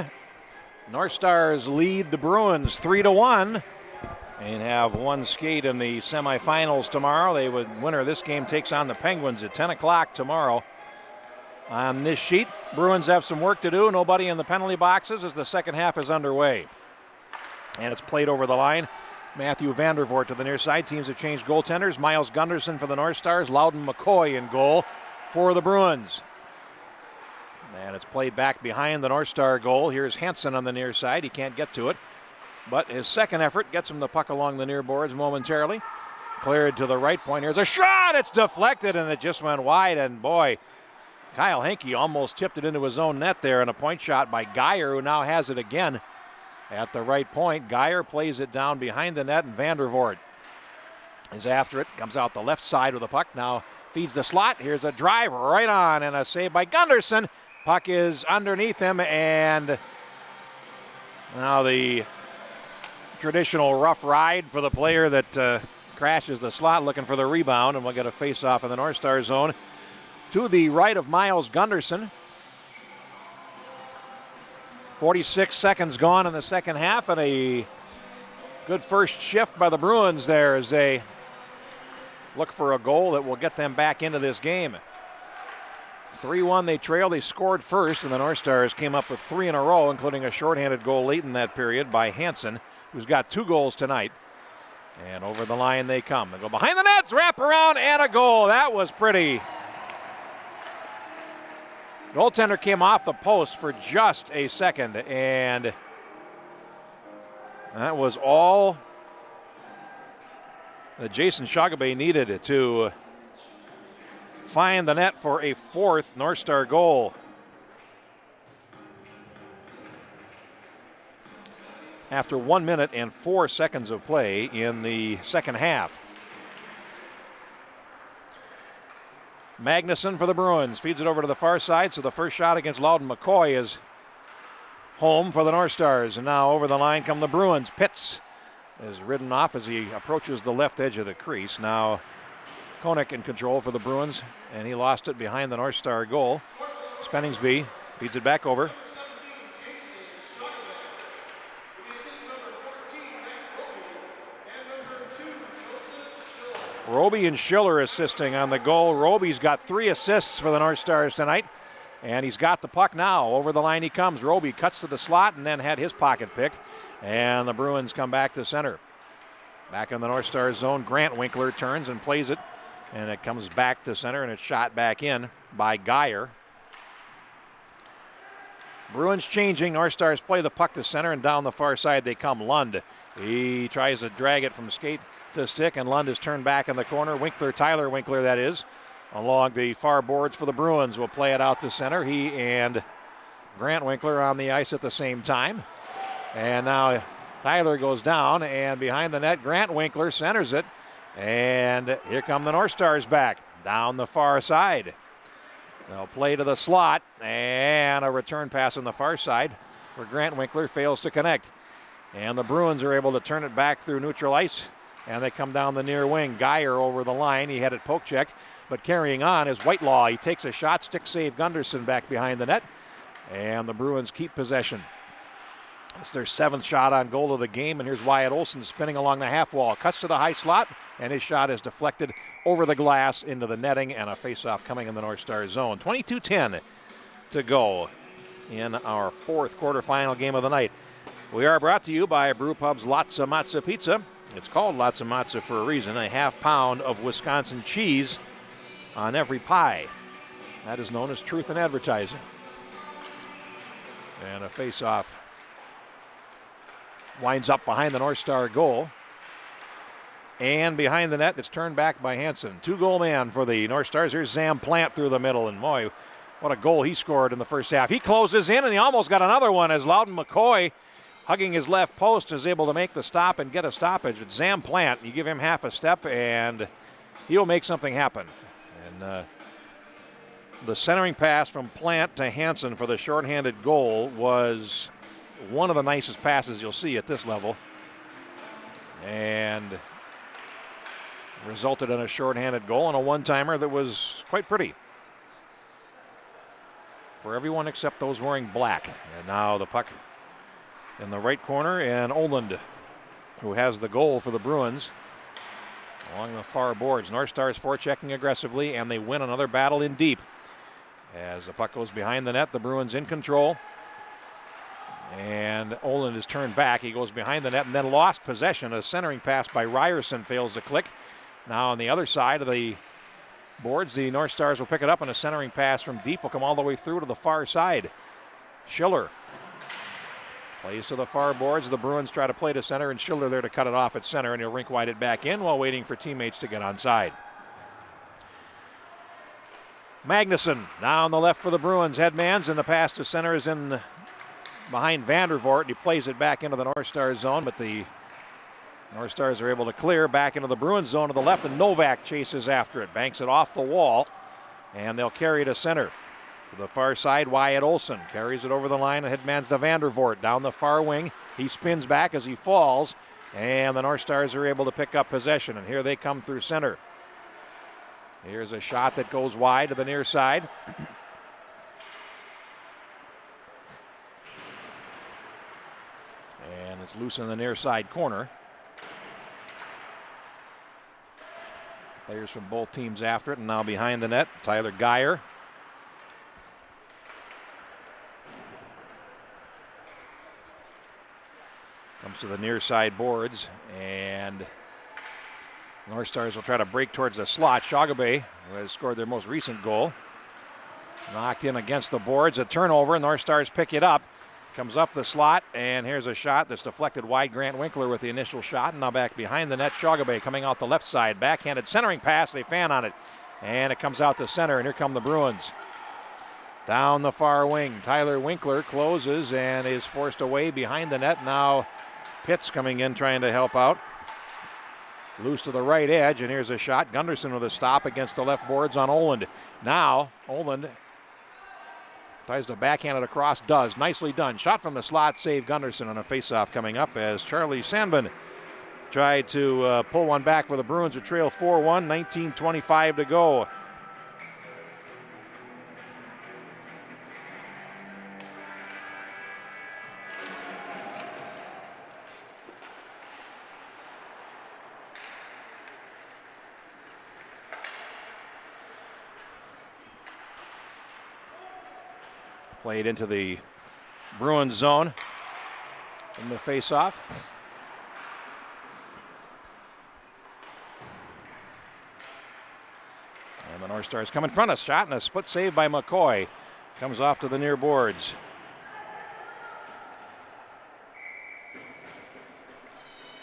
North Stars lead the Bruins 3-1 and have one skate in the semifinals tomorrow. Winner of this game takes on the Penguins at 10 o'clock tomorrow. On this sheet, Bruins have some work to do. Nobody in the penalty boxes as the second half is underway. And it's played over the line. Matthew Vandervoort to the near side. Teams have changed goaltenders. Miles Gunderson for the North Stars. Loudon McCoy in goal for the Bruins. And it's played back behind the North Star goal. Here's Hansen on the near side. He can't get to it. But his second effort gets him the puck along the near boards momentarily. Cleared to the right point. Here's a shot. It's deflected and it just went wide. And boy, Kyle Henke almost tipped it into his own net there. And a point shot by Geyer, who now has it again at the right point. Geyer plays it down behind the net, and Vandervoort is after it. Comes out the left side with the puck. Now feeds the slot. Here's a drive right on and a save by Gunderson. Puck is underneath him, and now the traditional rough ride for the player that crashes the slot looking for the rebound, and we'll get a face-off in the North Star zone to the right of Miles Gunderson. 46 seconds gone in the second half, and a good first shift by the Bruins there as they look for a goal that will get them back into this game. 3-1 they trail. They scored first, and the North Stars came up with 3 in a row, including a shorthanded goal late in that period by Hansen, who's got 2 goals tonight. And over the line they come. They go behind the nets, wrap around, and a goal. That was pretty. Goaltender came off the post for just a second, and that was all that Jason Shagabe needed to find the net for a 4th North Star goal. After 1 minute and 4 seconds of play in the second half. Magnuson for the Bruins feeds it over to the far side, so the first shot against Loudon McCoy is home for the North Stars. And now over the line come the Bruins. Pitts is ridden off as he approaches the left edge of the crease. Now Koenig in control for the Bruins, and he lost it behind the North Star goal. Spenningsby feeds it back over. Roby and Schiller assisting on the goal. Roby's got 3 assists for the North Stars tonight, and he's got the puck now. Over the line he comes. Roby cuts to the slot and then had his pocket picked, and the Bruins come back to center. Back in the North Stars zone, Grant Winkler turns and plays it, and it comes back to center, and it's shot back in by Geyer. Bruins changing. North Stars play the puck to center, and down the far side they come. Lund. He tries to drag it from skate to stick, and Lund is turned back in the corner. Winkler, Tyler Winkler that is, along the far boards for the Bruins, will play it out to center. He and Grant Winkler on the ice at the same time. And now Tyler goes down, and behind the net, Grant Winkler centers it. And here come the North Stars back down the far side. They'll play to the slot, and a return pass on the far side where Grant Winkler fails to connect. And the Bruins are able to turn it back through neutral ice, and they come down the near wing. Geyer over the line. He had it poke checked, but carrying on is Whitelaw. He takes a shot, stick save Gunderson back behind the net, and the Bruins keep possession. It's their 7th shot on goal of the game, and here's Wyatt Olson spinning along the half wall. Cuts to the high slot, and his shot is deflected over the glass into the netting, and a face-off coming in the North Star zone. 22-10 to go in our 4th quarterfinal game of the night. We are brought to you by Brewpub's Latza Matza Pizza. It's called Latza Matza for a reason. A half pound of Wisconsin cheese on every pie. That is known as truth in advertising. And a face-off winds up behind the North Star goal. And behind the net, it's turned back by Hansen. 2-goal man for the North Stars. Here's Zam Plant through the middle, and boy, what a goal he scored in the first half. He closes in, and he almost got another one as Loudon McCoy, hugging his left post, is able to make the stop and get a stoppage. It's Zam Plant. You give him half a step, and he'll make something happen. And the centering pass from Plant to Hansen for the shorthanded goal was one of the nicest passes you'll see at this level. And resulted in a shorthanded goal and a one-timer that was quite pretty for everyone except those wearing black. And now the puck in the right corner, and Oland, who has the goal for the Bruins, along the far boards. North Stars forechecking aggressively, and they win another battle in deep. As the puck goes behind the net, the Bruins in control. And Oland is turned back. He goes behind the net and then lost possession. A centering pass by Ryerson fails to click. Now on the other side of the boards, the North Stars will pick it up, and a centering pass from deep will come all the way through to the far side. Schiller plays to the far boards. The Bruins try to play to center, and Schiller there to cut it off at center, and he'll rink wide it back in while waiting for teammates to get onside. Magnuson now on the left for the Bruins. Headmans, and the pass to center is in behind Vandervoort, and he plays it back into the North Stars zone, but the North Stars are able to clear back into the Bruins zone to the left, and Novak chases after it, banks it off the wall, and they'll carry to center. To the far side, Wyatt Olson carries it over the line, and Headmans to Vandervoort down the far wing. He spins back as he falls, and the North Stars are able to pick up possession, and here they come through center. Here's a shot that goes wide to the near side. And it's loose in the near side corner. Players from both teams after it, and now behind the net, Tyler Geyer. Comes to the near side boards, and North Stars will try to break towards the slot. Shagabe, who has scored their most recent goal, knocked in against the boards. A turnover. North Stars pick it up. Comes up the slot, and here's a shot that's deflected wide. Grant Winkler with the initial shot, and now back behind the net. Shagabe coming out the left side. Backhanded centering pass. They fan on it, and it comes out to center, and here come the Bruins. Down the far wing, Tyler Winkler closes and is forced away behind the net. Now Pitts coming in trying to help out. Loose to the right edge, and here's a shot. Gunderson with a stop against the left boards on Oland. Now Oland tries to backhand it across, does. Nicely done. Shot from the slot, save Gunderson on a faceoff coming up as Charlie Sandman tried to pull one back for the Bruins, a trail 4-1, 19:25 to go. Played into the Bruins zone in the face-off. And the North Stars come in front. A shot and a split save by McCoy. Comes off to the near boards.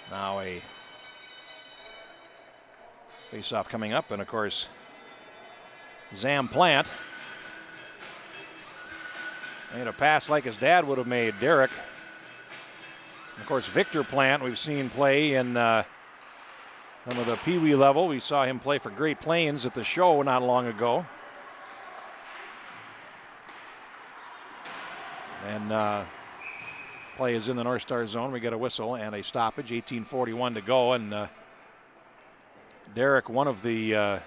Now a face-off coming up, and of course Zam Plant made a pass like his dad would have made, Derek. Of course, Victor Plant, we've seen play in some of the Pee Wee level. We saw him play for Great Plains at the show not long ago. And play is in the North Star zone. We get a whistle and a stoppage, 18:41 to go. And Derek, one of the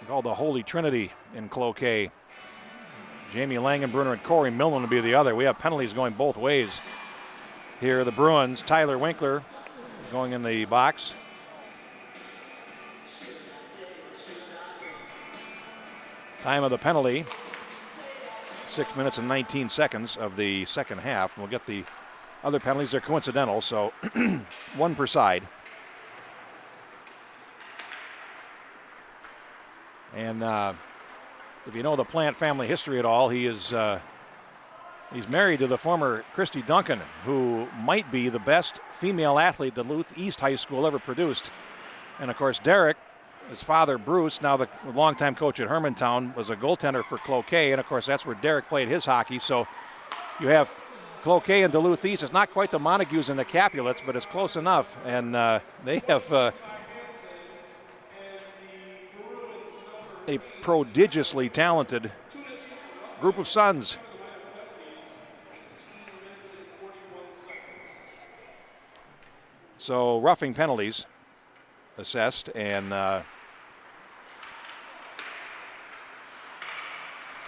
called the Holy Trinity in Cloquet. Jamie Langenbrunner and Corey Millen will be the other. We have penalties going both ways here. The Bruins, Tyler Winkler going in the box. Time of the penalty, 6 minutes and 19 seconds of the second half. We'll get the other penalties. They're coincidental, so one per side. And if you know the Plant family history at all, he's married to the former Christy Duncan, who might be the best female athlete Duluth East High School ever produced. And of course, Derek, his father Bruce, now the longtime coach at Hermantown, was a goaltender for Cloquet, and of course that's where Derek played his hockey. So you have Cloquet and Duluth East. It's not quite the Montagues and the Capulets, but it's close enough. And they have a prodigiously talented group of sons. So roughing penalties assessed, and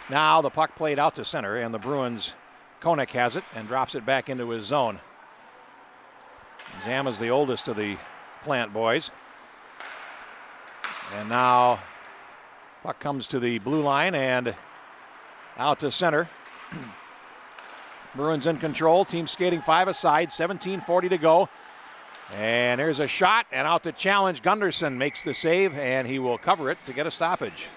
now the puck played out to center, and the Bruins, Koenig has it and drops it back into his zone. Zam is the oldest of the Plant boys. And now puck comes to the blue line and out to center. Bruins in control, team skating 5 aside, 17:40 to go. And here's a shot, and out to challenge. Gunderson makes the save, and he will cover it to get a stoppage.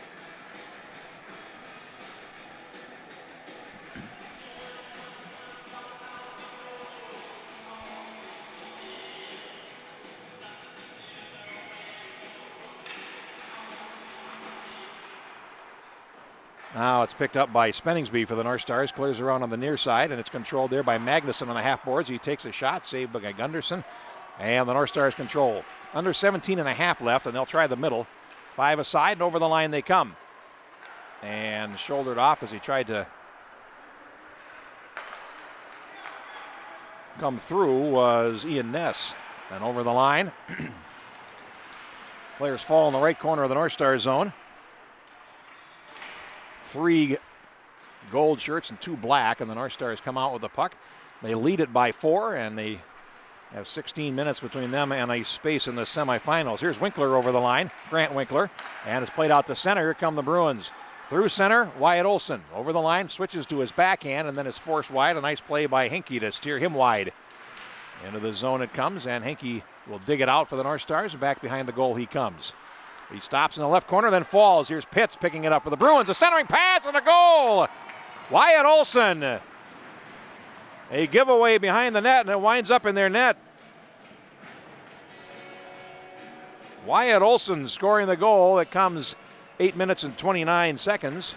Now it's picked up by Spenningsby for the North Stars, clears around on the near side, and it's controlled there by Magnuson on the half boards. He takes a shot, saved by Gunderson, and the North Stars control. Under 17 and a half left, and they'll try the middle. 5 aside, and over the line they come. And shouldered off as he tried to come through was Ian Ness. And over the line. Players fall in the right corner of the North Star zone. 3 gold shirts and 2 black, and the North Stars come out with the puck. They lead it by 4, and they have 16 minutes between them and a space in the semifinals. Here's Winkler over the line, Grant Winkler, and it's played out to center. Here come the Bruins. Through center, Wyatt Olson over the line, switches to his backhand, and then is forced wide. A nice play by Henke to steer him wide. Into the zone it comes, and Henke will dig it out for the North Stars, and back behind the goal he comes. He stops in the left corner, then falls. Here's Pitts picking it up for the Bruins. A centering pass and a goal. Wyatt Olson. A giveaway behind the net, and it winds up in their net. Wyatt Olson scoring the goal that comes 8 minutes and 29 seconds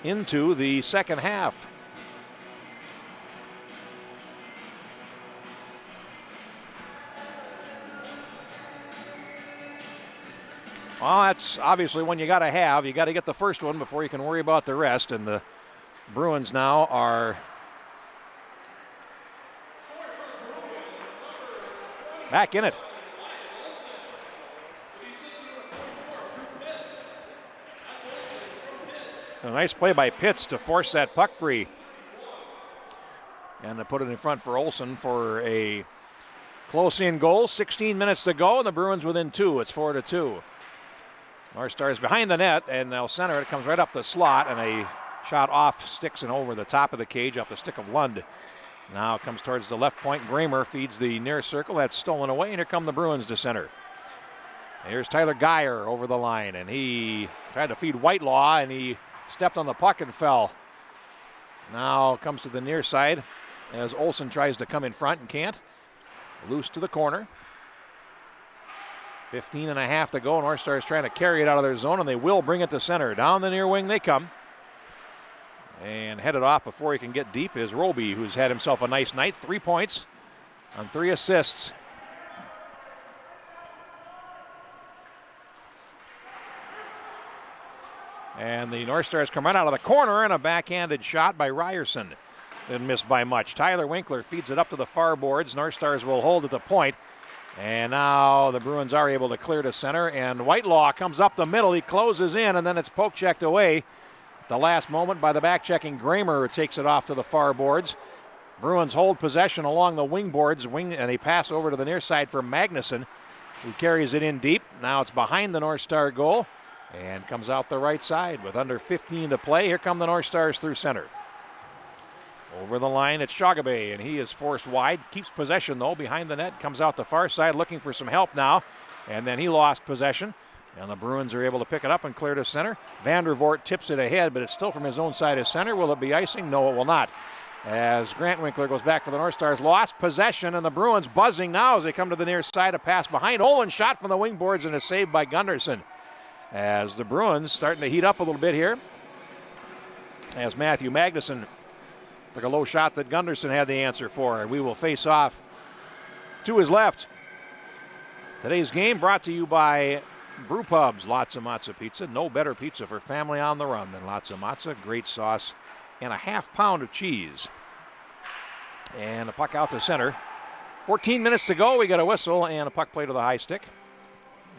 into the second half. Well, that's obviously one you got to have. You got to get the first one before you can worry about the rest. And the Bruins now are back in it. A nice play by Pitts to force that puck free. And to put it in front for Olson for a close-in goal. 16 minutes to go, and the Bruins within 2. It's 4-2. North Stars behind the net, and they'll center it. It comes right up the slot, and a shot off sticks and over the top of the cage off the stick of Lund. Now it comes towards the left point. Gramer feeds the near circle. That's stolen away, and here come the Bruins to center. Here's Tyler Geyer over the line, and he tried to feed Whitelaw, and he stepped on the puck and fell. Now comes to the near side as Olson tries to come in front and can't. Loose to the corner. 15 and a half to go. North Stars trying to carry it out of their zone, and they will bring it to center. Down the near wing they come. And headed off before he can get deep is Roby, who's had himself a nice night. 3 points on 3 assists. And the North Stars come right out of the corner, and a backhanded shot by Ryerson. Didn't miss by much. Tyler Winkler feeds it up to the far boards. North Stars will hold at the point. And now the Bruins are able to clear to center, and Whitelaw comes up the middle. He closes in, and then it's poke-checked away at the last moment by the back-checking Gramer, who takes it off to the far boards. Bruins hold possession along the wing boards, and a pass over to the near side for Magnuson, who carries it in deep. Now it's behind the North Star goal, and comes out the right side with under 15 to play. Here come the North Stars through center. Over the line, it's Shagabe, and he is forced wide. Keeps possession, though, behind the net. Comes out the far side looking for some help now. And then he lost possession. And the Bruins are able to pick it up and clear to center. Vandervoort tips it ahead, but it's still from his own side of center. Will it be icing? No, it will not. As Grant Winkler goes back for the North Stars. Lost possession, and the Bruins buzzing now as they come to the near side. A pass behind. Olin shot from the wing boards, and a save by Gunderson. As the Bruins starting to heat up a little bit here. As Matthew Magnuson took a low shot that Gunderson had the answer for, and we will face off to his left. Today's game brought to you by Brew Pubs, Lots of Matza Pizza. No better pizza for family on the run than Lots of Matza. Great sauce and a half pound of cheese. And a puck out to center. 14 minutes to go. We got a whistle and a puck play to the high stick.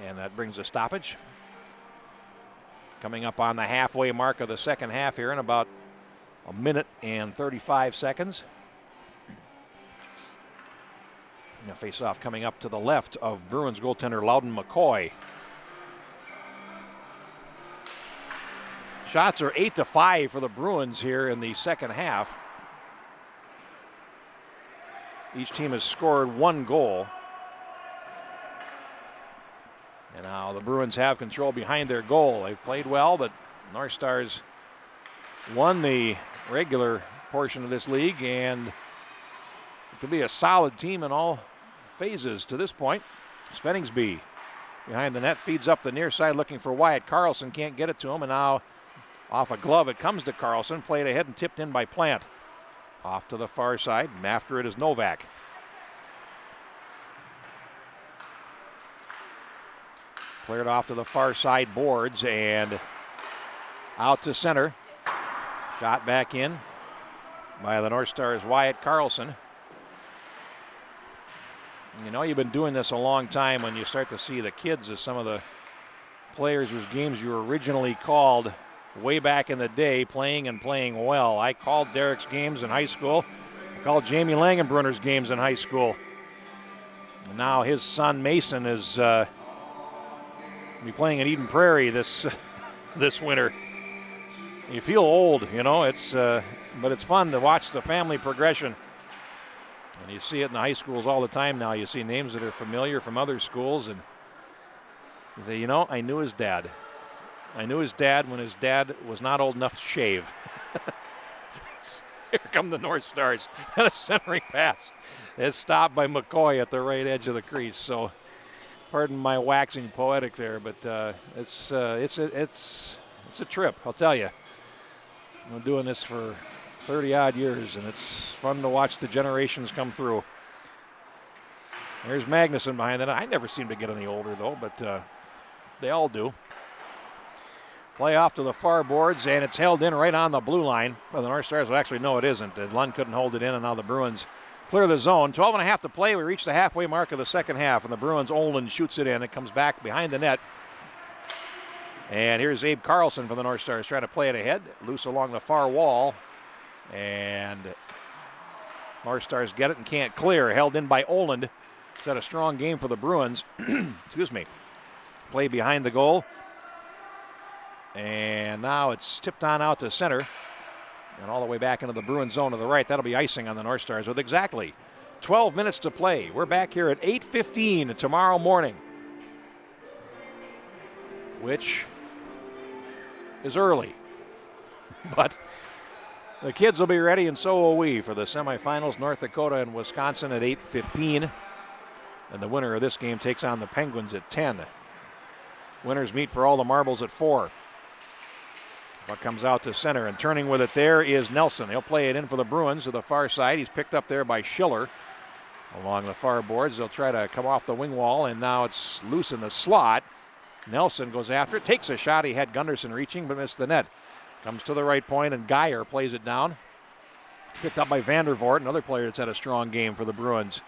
And that brings a stoppage. Coming up on the halfway mark of the second half here in about a minute and 35 seconds. And a face-off coming up to the left of Bruins goaltender Loudon McCoy. Shots are 8-5 for the Bruins here in the second half. Each team has scored one goal. And now the Bruins have control behind their goal. They've played well, but North Stars won the regular portion of this league, and it could be a solid team in all phases to this point. Spenningsby behind the net, feeds up the near side looking for Wyatt. Carlson can't get it to him, and now off a glove it comes to Carlson, played ahead and tipped in by Plant. Off to the far side, and after it is Novak. Cleared off to the far side boards and out to center. Shot back in by the North Stars' Wyatt Carlson. You know, you've been doing this a long time when you start to see the kids as some of the players whose games you originally called way back in the day, playing and playing well. I called Derek's games in high school. I called Jamie Langenbrunner's games in high school. And now his son Mason is be playing in Eden Prairie this winter. You feel old, you know. But it's fun to watch the family progression. And you see it in the high schools all the time now. You see names that are familiar from other schools, and you say, you know, I knew his dad. I knew his dad when his dad was not old enough to shave. Here come the North Stars. And a centering pass is stopped by McCoy at the right edge of the crease. So, pardon my waxing poetic there, but it's a trip, I'll tell you. I've been doing this for 30-odd years, and it's fun to watch the generations come through. There's Magnuson behind it. I never seem to get any older, though, but they all do. Play off to the far boards, and it's held in right on the blue line. Well, the North Stars will actually know it isn't. Lund couldn't hold it in, and now the Bruins clear the zone. 12.5 to play. We reach the halfway mark of the second half, and the Bruins' Olin shoots it in. It comes back behind the net. And here's Abe Carlson for the North Stars trying to play it ahead. Loose along the far wall. And North Stars get it and can't clear. Held in by Oland. It's had a strong game for the Bruins. Excuse me. Play behind the goal. And now it's tipped on out to center. And all the way back into the Bruins zone to the right. That'll be icing on the North Stars with exactly 12 minutes to play. We're back here at 8:15 tomorrow morning, which is early. But the kids will be ready, and so will we, for the semifinals. North Dakota and Wisconsin at 8:15. And the winner of this game takes on the Penguins at 10. Winners meet for all the marbles at 4. Puck comes out to center, and turning with it there is Nelson. He'll play it in for the Bruins to the far side. He's picked up there by Schiller along the far boards. They'll try to come off the wing wall, and now it's loose in the slot. Nelson goes after it, takes a shot. He had Gunderson reaching, but missed the net. Comes to the right point, and Geyer plays it down. Picked up by Vandervoort, another player that's had a strong game for the Bruins.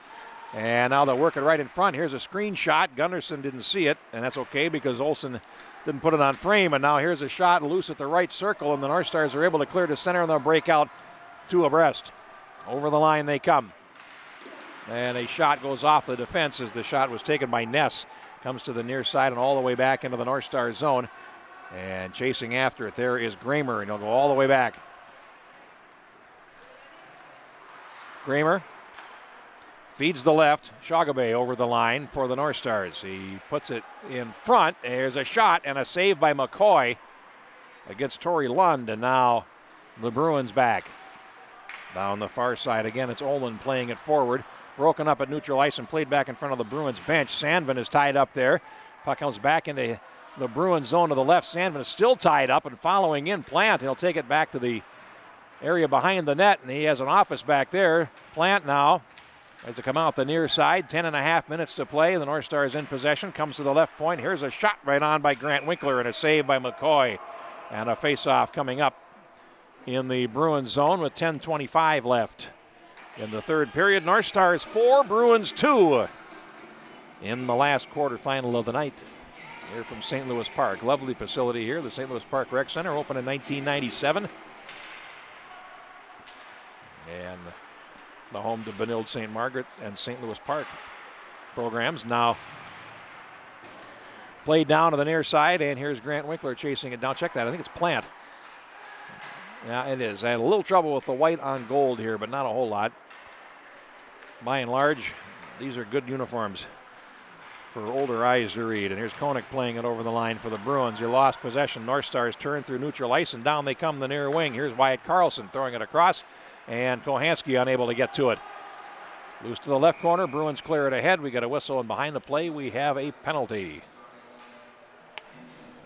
And now they'll work it right in front. Here's a screen shot. Gunderson didn't see it, and that's okay because Olsen didn't put it on frame. And now here's a shot loose at the right circle, and the North Stars are able to clear to center, and they'll break out two abreast. Over the line they come. And a shot goes off the defense as the shot was taken by Ness. Comes to the near side and all the way back into the North Stars zone. And chasing after it there is Kramer, and he'll go all the way back. Kramer feeds the left. Shagabe over the line for the North Stars. He puts it in front. There's a shot and a save by McCoy against Torrey Lund. And now the Bruins back. Down the far side again, it's Olin playing it forward. Broken up at neutral ice and played back in front of the Bruins bench. Sandvin is tied up there. Puck comes back into the Bruins zone to the left. Sandvin is still tied up and following in Plant. He'll take it back to the area behind the net, and he has an office back there. Plant now has to come out the near side. 10.5 minutes to play. The North Stars in possession. Comes to the left point. Here's a shot right on by Grant Winkler and a save by McCoy. And a face-off coming up in the Bruins zone with 10:25 left. in the third period. North Stars 4, Bruins 2 in the last quarterfinal of the night. Here from St. Louis Park. Lovely facility here, the St. Louis Park Rec Center, opened in 1997. And the home to Benilde St. Margaret and St. Louis Park programs. Now played down to the near side, and here's Grant Winkler chasing it down. Check that, I think it's Plant. Yeah, it is. I had a little trouble with the white on gold here, but not a whole lot. By and large, these are good uniforms for older eyes to read. And here's Koenig playing it over the line for the Bruins. He lost possession. North Stars turn through neutral ice, and down they come the near wing. Here's Wyatt Carlson throwing it across, and Kohanski unable to get to it. Loose to the left corner. Bruins clear it ahead. We got a whistle, and behind the play we have a penalty,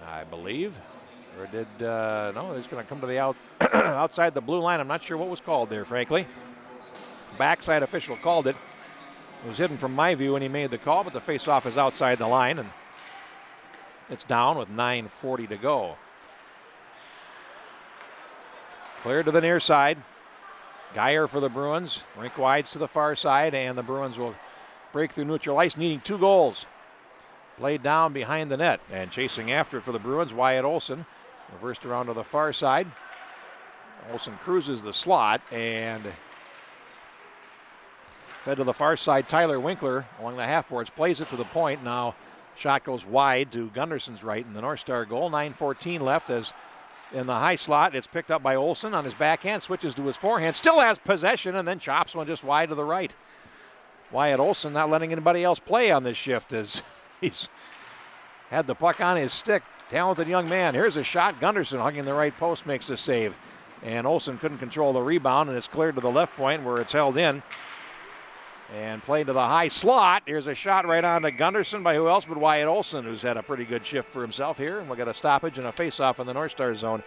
I believe. Or did, no, he's going to come to the outside the blue line. I'm not sure what was called there, frankly. Backside official called it. It was hidden from my view when he made the call, but the faceoff is outside the line, and it's down with 9:40 to go. Cleared to the near side. Geyer for the Bruins. Rink wides to the far side, and the Bruins will break through neutral ice, needing 2 goals. Played down behind the net, and chasing after it for the Bruins, Wyatt Olson. Reversed around to the far side. Olson cruises the slot, and fed to the far side. Tyler Winkler along the half boards plays it to the point. Now shot goes wide to Gunderson's right in the North Star goal. 9:14 left as in the high slot. It's picked up by Olson on his backhand, switches to his forehand, still has possession, and then chops one just wide to the right. Wyatt Olson not letting anybody else play on this shift as he's had the puck on his stick. Talented young man. Here's a shot. Gunderson hugging the right post makes the save. And Olson couldn't control the rebound, and it's cleared to the left point where it's held in. And played to the high slot. Here's a shot right on to Gunderson by who else but Wyatt Olson, who's had a pretty good shift for himself here. And we'll get a stoppage and a face-off in the North Star zone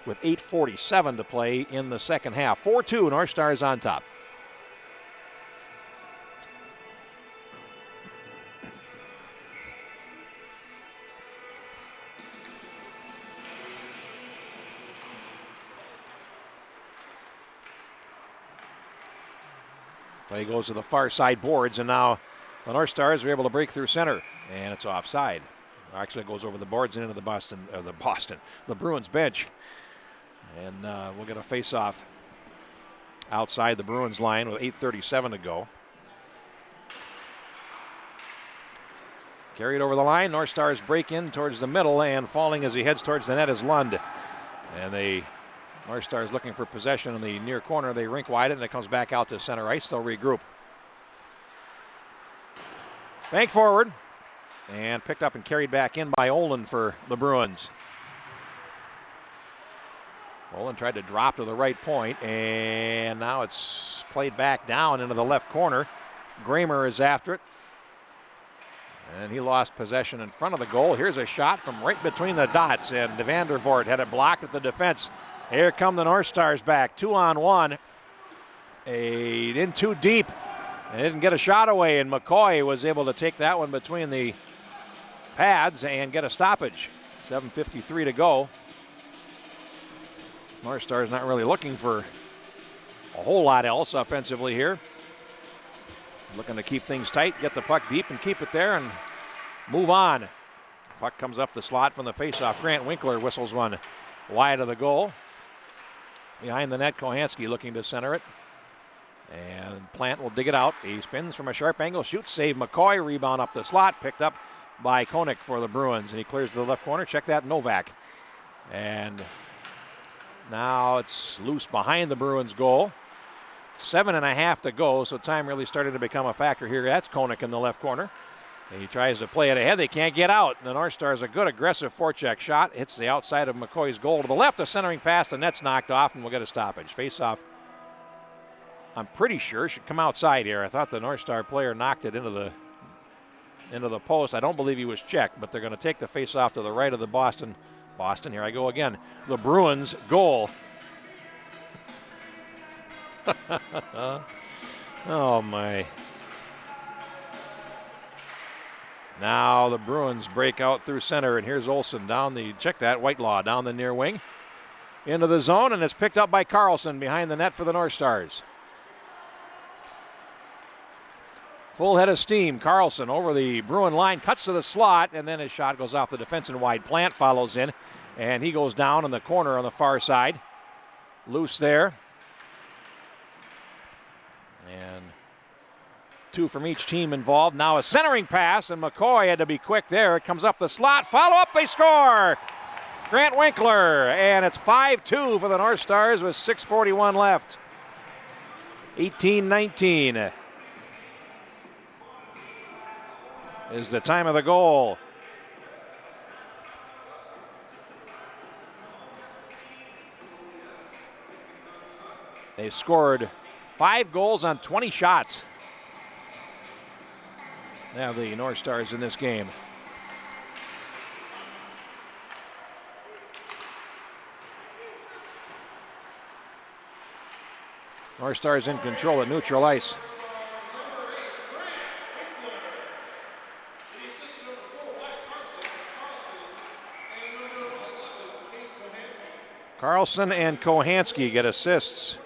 with 8:47 to play in the second half. 4-2, North Stars on top. Play goes to the far side boards, and now the North Stars are able to break through center, and it's offside. Actually, it goes over the boards and into the Bruins bench. And we'll get a face-off outside the Bruins line with 8:37 to go. Carried over the line. North Stars break in towards the middle, and falling as he heads towards the net is Lund. And they North Stars looking for possession in the near corner. They rink wide it, and it comes back out to center ice. They'll regroup. Bank forward, and picked up and carried back in by Olin for the Bruins. Olin tried to drop to the right point, and now it's played back down into the left corner. Kramer is after it, and he lost possession in front of the goal. Here's a shot from right between the dots, and Vandervoort had it blocked at the defense. Here come the North Stars back, 2-on-1. In too deep, and didn't get a shot away, and McCoy was able to take that one between the pads and get a stoppage. 7:53 to go. North Stars not really looking for a whole lot else offensively here. Looking to keep things tight, get the puck deep and keep it there and move on. Puck comes up the slot from the faceoff. Grant Winkler whistles one wide of the goal. Behind the net, Kohanski looking to center it. And Plant will dig it out. He spins from a sharp angle, shoots, save McCoy, rebound up the slot, picked up by Koenig for the Bruins. And he clears to the left corner. Check that, Novak. And now it's loose behind the Bruins goal. 7.5 to go, so time really started to become a factor here. That's Koenig in the left corner. And he tries to play it ahead. They can't get out. And the North Stars a good aggressive forecheck shot. Hits the outside of McCoy's goal to the left. A centering pass. The net's knocked off, and we'll get a stoppage. Face off, I'm pretty sure, should come outside here. I thought the North Star player knocked it into the post. I don't believe he was checked, but they're going to take the face off to the right of the Boston, here I go again, the Bruins goal. Oh, my. Now the Bruins break out through center, and here's Olson check that, Whitelaw down the near wing into the zone, and it's picked up by Carlson behind the net for the North Stars. Full head of steam. Carlson over the Bruin line, cuts to the slot, and then his shot goes off the defense and wide. Plant follows in, and he goes down in the corner on the far side. Loose there. And 2 from each team involved. Now a centering pass, and McCoy had to be quick there. It comes up the slot. Follow up, they score! Grant Winkler, and it's 5-2 for the North Stars with 6:41 left. 18-19 is the time of the goal. They've scored 5 goals on 20 shots. Now the North Stars in this game. North Stars in control at neutral ice. Carlson and Kohanski get assists.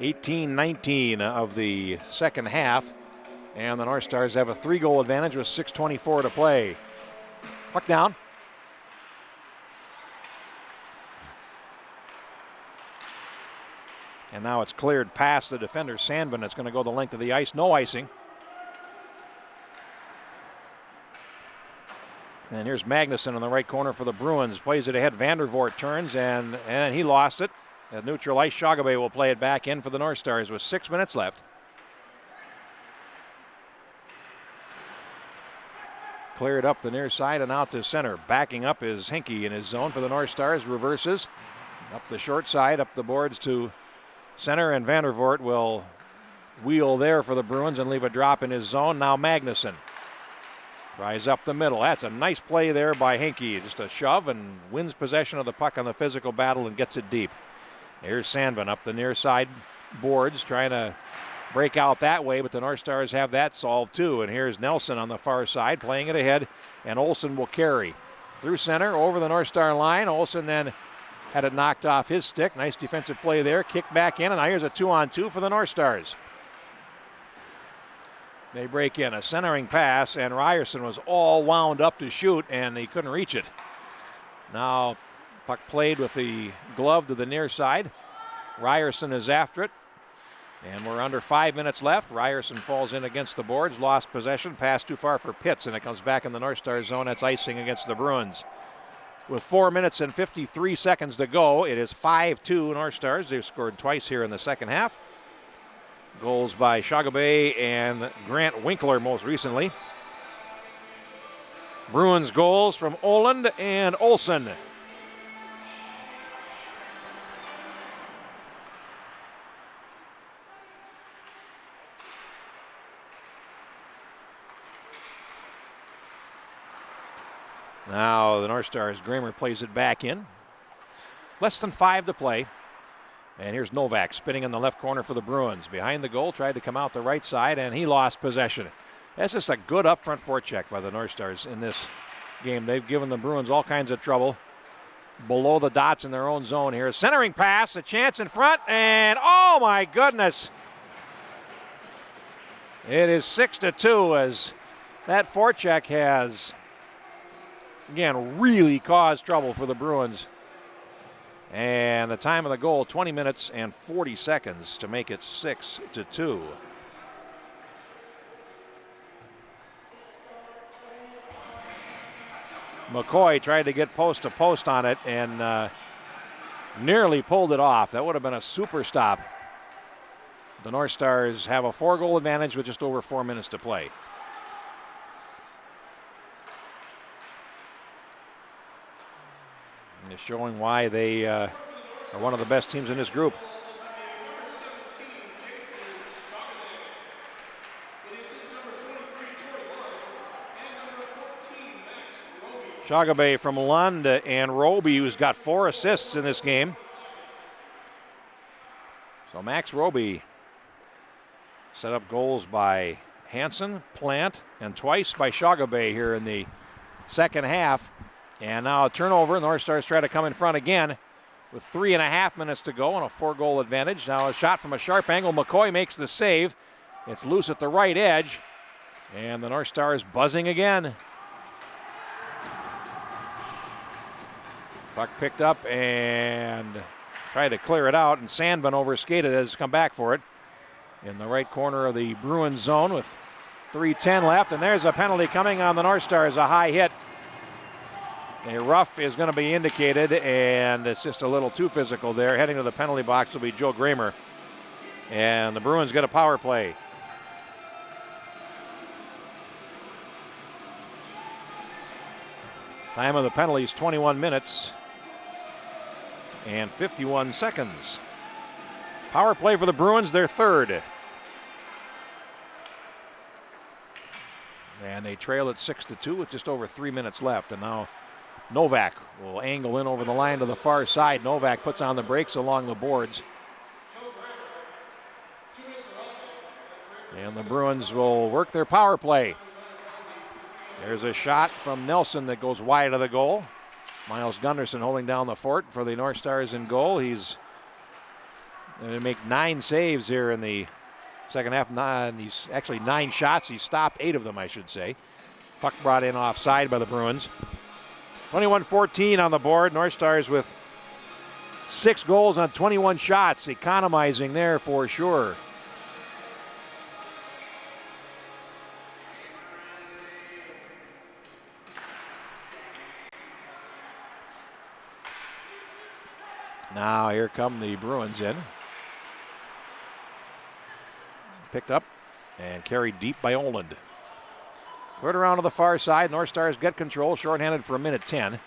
18-19 of the second half, and the North Stars have a 3-goal advantage with 6:24 to play. Puck down. And now it's cleared past the defender, Sandvin. It's going to go the length of the ice. No icing. And here's Magnuson in the right corner for the Bruins. Plays it ahead. Vandervoort turns, and he lost it. At neutral ice, Shagabay will play it back in for the North Stars with 6 minutes left. Cleared up the near side and out to center. Backing up is Hinkie in his zone for the North Stars. Reverses up the short side, up the boards to center, and Vandervoort will wheel there for the Bruins and leave a drop in his zone. Now Magnuson tries up the middle. That's a nice play there by Hinkie. Just a shove and wins possession of the puck on the physical battle and gets it deep. Here's Sandvin up the near side boards, trying to break out that way, but the North Stars have that solved too. And here's Nelson on the far side, playing it ahead, and Olsen will carry. Through center, over the North Star line. Olsen then had it knocked off his stick. Nice defensive play there. Kick back in, and now here's a 2-on-2 for the North Stars. They break in a centering pass, and Ryerson was all wound up to shoot, and he couldn't reach it. Now puck played with the glove to the near side. Ryerson is after it, and we're under 5 minutes left. Ryerson falls in against the boards, lost possession, pass too far for Pitts, and it comes back in the North Star zone. That's icing against the Bruins. With 4 minutes and 53 seconds to go, it is 5-2 North Stars. They've scored twice here in the second half. Goals by Shagabay and Grant Winkler most recently. Bruins goals from Oland and Olsen. Now the North Stars, Kramer plays it back in. Less than 5 to play. And here's Novak spinning in the left corner for the Bruins. Behind the goal, tried to come out the right side, and he lost possession. That's just a good up front forecheck by the North Stars in this game. They've given the Bruins all kinds of trouble. Below the dots in their own zone here. Centering pass, a chance in front, and oh my goodness. It is 6-2 as that forecheck has, again, really caused trouble for the Bruins. And the time of the goal, 20 minutes and 40 seconds to make it 6-2. McCoy tried to get post to post on it and nearly pulled it off. That would have been a super stop. The North Stars have a 4-goal advantage with just over 4 minutes to play. And it's showing why they are one of the best teams in this group. Shagabay from Lund and Roby, who's got 4 assists in this game. So Max Roby set up goals by Hansen, Plant, and twice by Shagabay here in the second half. And now a turnover. North Stars try to come in front again. with 3.5 minutes to go and a 4-goal advantage. Now a shot from a sharp angle. McCoy makes the save. It's loose at the right edge. And the North Stars buzzing again. Puck picked up and tried to clear it out, and Sandvin overskated has come back for it. In the right corner of the Bruins zone with 3:10 left, and there's a penalty coming on the North Stars, a high hit. A rough is going to be indicated, and it's just a little too physical there. Heading to the penalty box will be Joe Gramer, and the Bruins get a power play. Time of the penalty is 21 minutes and 51 seconds. Power play for the Bruins, their third. And they trail at 6-2 with just over 3 minutes left. And now Novak will angle in over the line to the far side. Novak puts on the brakes along the boards. And the Bruins will work their power play. There's a shot from Nelson that goes wide of the goal. Miles Gunderson holding down the fort for the North Stars in goal. He's going to make 9 saves here in the second half. He's actually 9 shots. He stopped 8 of them, I should say. Puck brought in offside by the Bruins. 21-14 on the board. North Stars with 6 goals on 21 shots. Economizing there for sure. Now here come the Bruins in. Picked up and carried deep by Oland. Cleared around to the far side. North Stars get control. Shorthanded for 1:10.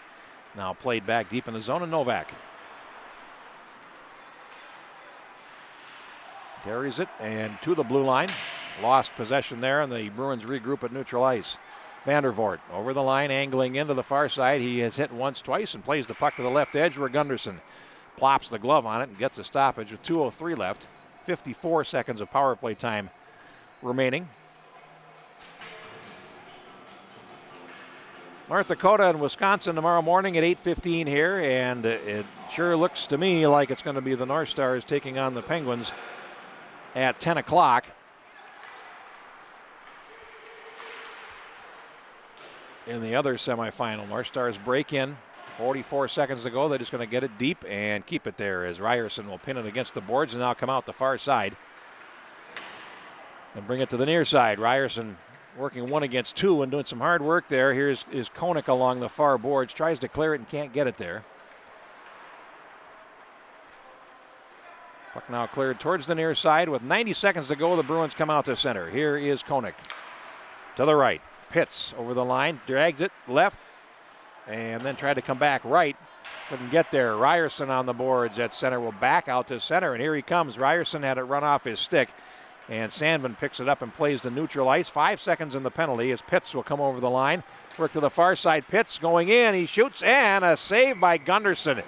Now played back deep in the zone, and Novak carries it and to the blue line. Lost possession there, and the Bruins regroup at neutral ice. Vandervoort over the line, angling into the far side. He has hit once, twice, and plays the puck to the left edge where Gunderson plops the glove on it and gets a stoppage with 2:03 left. 54 seconds of power play time remaining. North Dakota and Wisconsin tomorrow morning at 8:15 here, and it sure looks to me like it's going to be the North Stars taking on the Penguins at 10 o'clock. In the other semifinal, North Stars break in. 44 seconds to go. They're just going to get it deep and keep it there as Ryerson will pin it against the boards and now come out the far side and bring it to the near side. Ryerson working 1 against 2 and doing some hard work there. Here's Koenig along the far boards. Tries to clear it and can't get it there. Puck now cleared towards the near side. With 90 seconds to go, the Bruins come out to center. Here is Koenig. To the right. Pitts over the line. Drags it left. And then tried to come back right. Couldn't get there. Ryerson on the boards at center will back out to center. And here he comes. Ryerson had it run off his stick. And Sandvin picks it up and plays to neutral ice. 5 seconds in the penalty as Pitts will come over the line. Work to the far side. Pitts going in. He shoots and a save by Gunderson.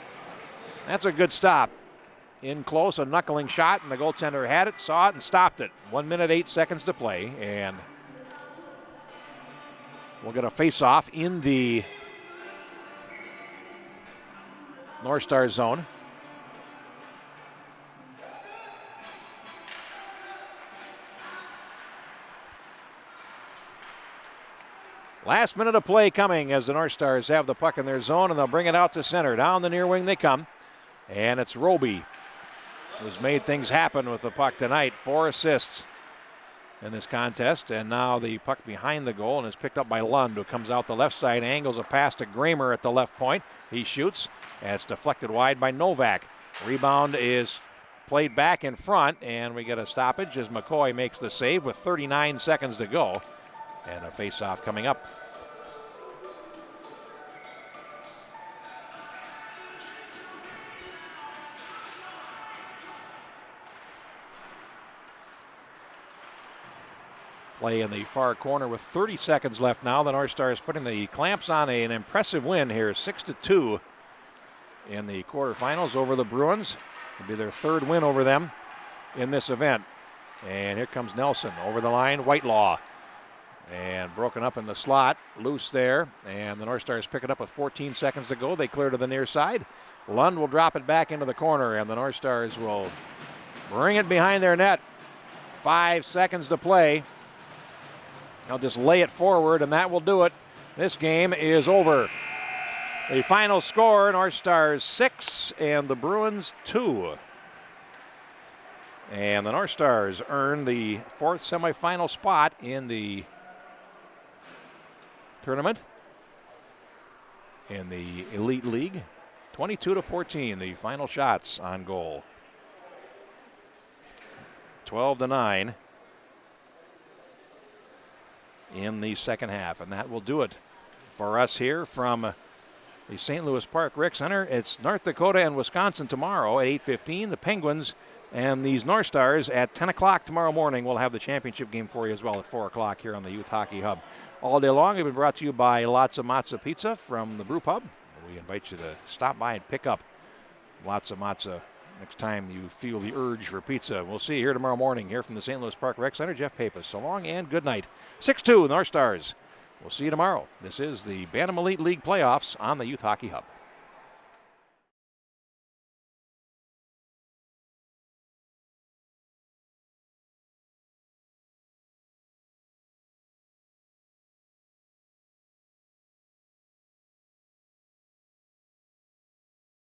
That's a good stop. In close, a knuckling shot, and the goaltender had it, saw it, and stopped it. 1 minute, 8 seconds to play. And we'll get a face-off in the North Star zone. Last minute of play coming as the North Stars have the puck in their zone, and they'll bring it out to center. Down the near wing they come, and it's Roby who's made things happen with the puck tonight. 4 assists in this contest, and now the puck behind the goal and is picked up by Lund, who comes out the left side, angles a pass to Gramer at the left point. He shoots, and it's deflected wide by Novak. Rebound is played back in front, and we get a stoppage as McCoy makes the save with 39 seconds to go. And a face-off coming up. Play in the far corner with 30 seconds left now. The North Stars putting the clamps on an impressive win here, 6-2 in the quarterfinals over the Bruins. It'll be their 3rd win over them in this event. And here comes Nelson over the line. Whitelaw And broken up in the slot, loose there. And the North Stars pick it up with 14 seconds to go. They clear to the near side. Lund will drop it back into the corner, and the North Stars will bring it behind their net. 5 seconds to play. They'll just lay it forward, and that will do it. This game is over. The final score, North Stars 6 and the Bruins 2. And the North Stars earn the 4th semifinal spot in the tournament in the Elite League. 22-14, the final shots on goal. 12-9 in the second half, and that will do it for us here from the St. Louis Park Rec Center. It's North Dakota and Wisconsin tomorrow at 8:15. The Penguins and these North Stars at 10 o'clock tomorrow morning. We'll have the championship game for you as well at 4 o'clock here on the Youth Hockey Hub. All day long, we've been brought to you by Lots of Matza Pizza from the Brew Pub. We invite you to stop by and pick up Lots of Matza next time you feel the urge for pizza. We'll see you here tomorrow morning here from the St. Louis Park Rec Center. Jeff Pappas, so long and good night. 6-2 North Stars. We'll see you tomorrow. This is the Bantam Elite League playoffs on the Youth Hockey Hub.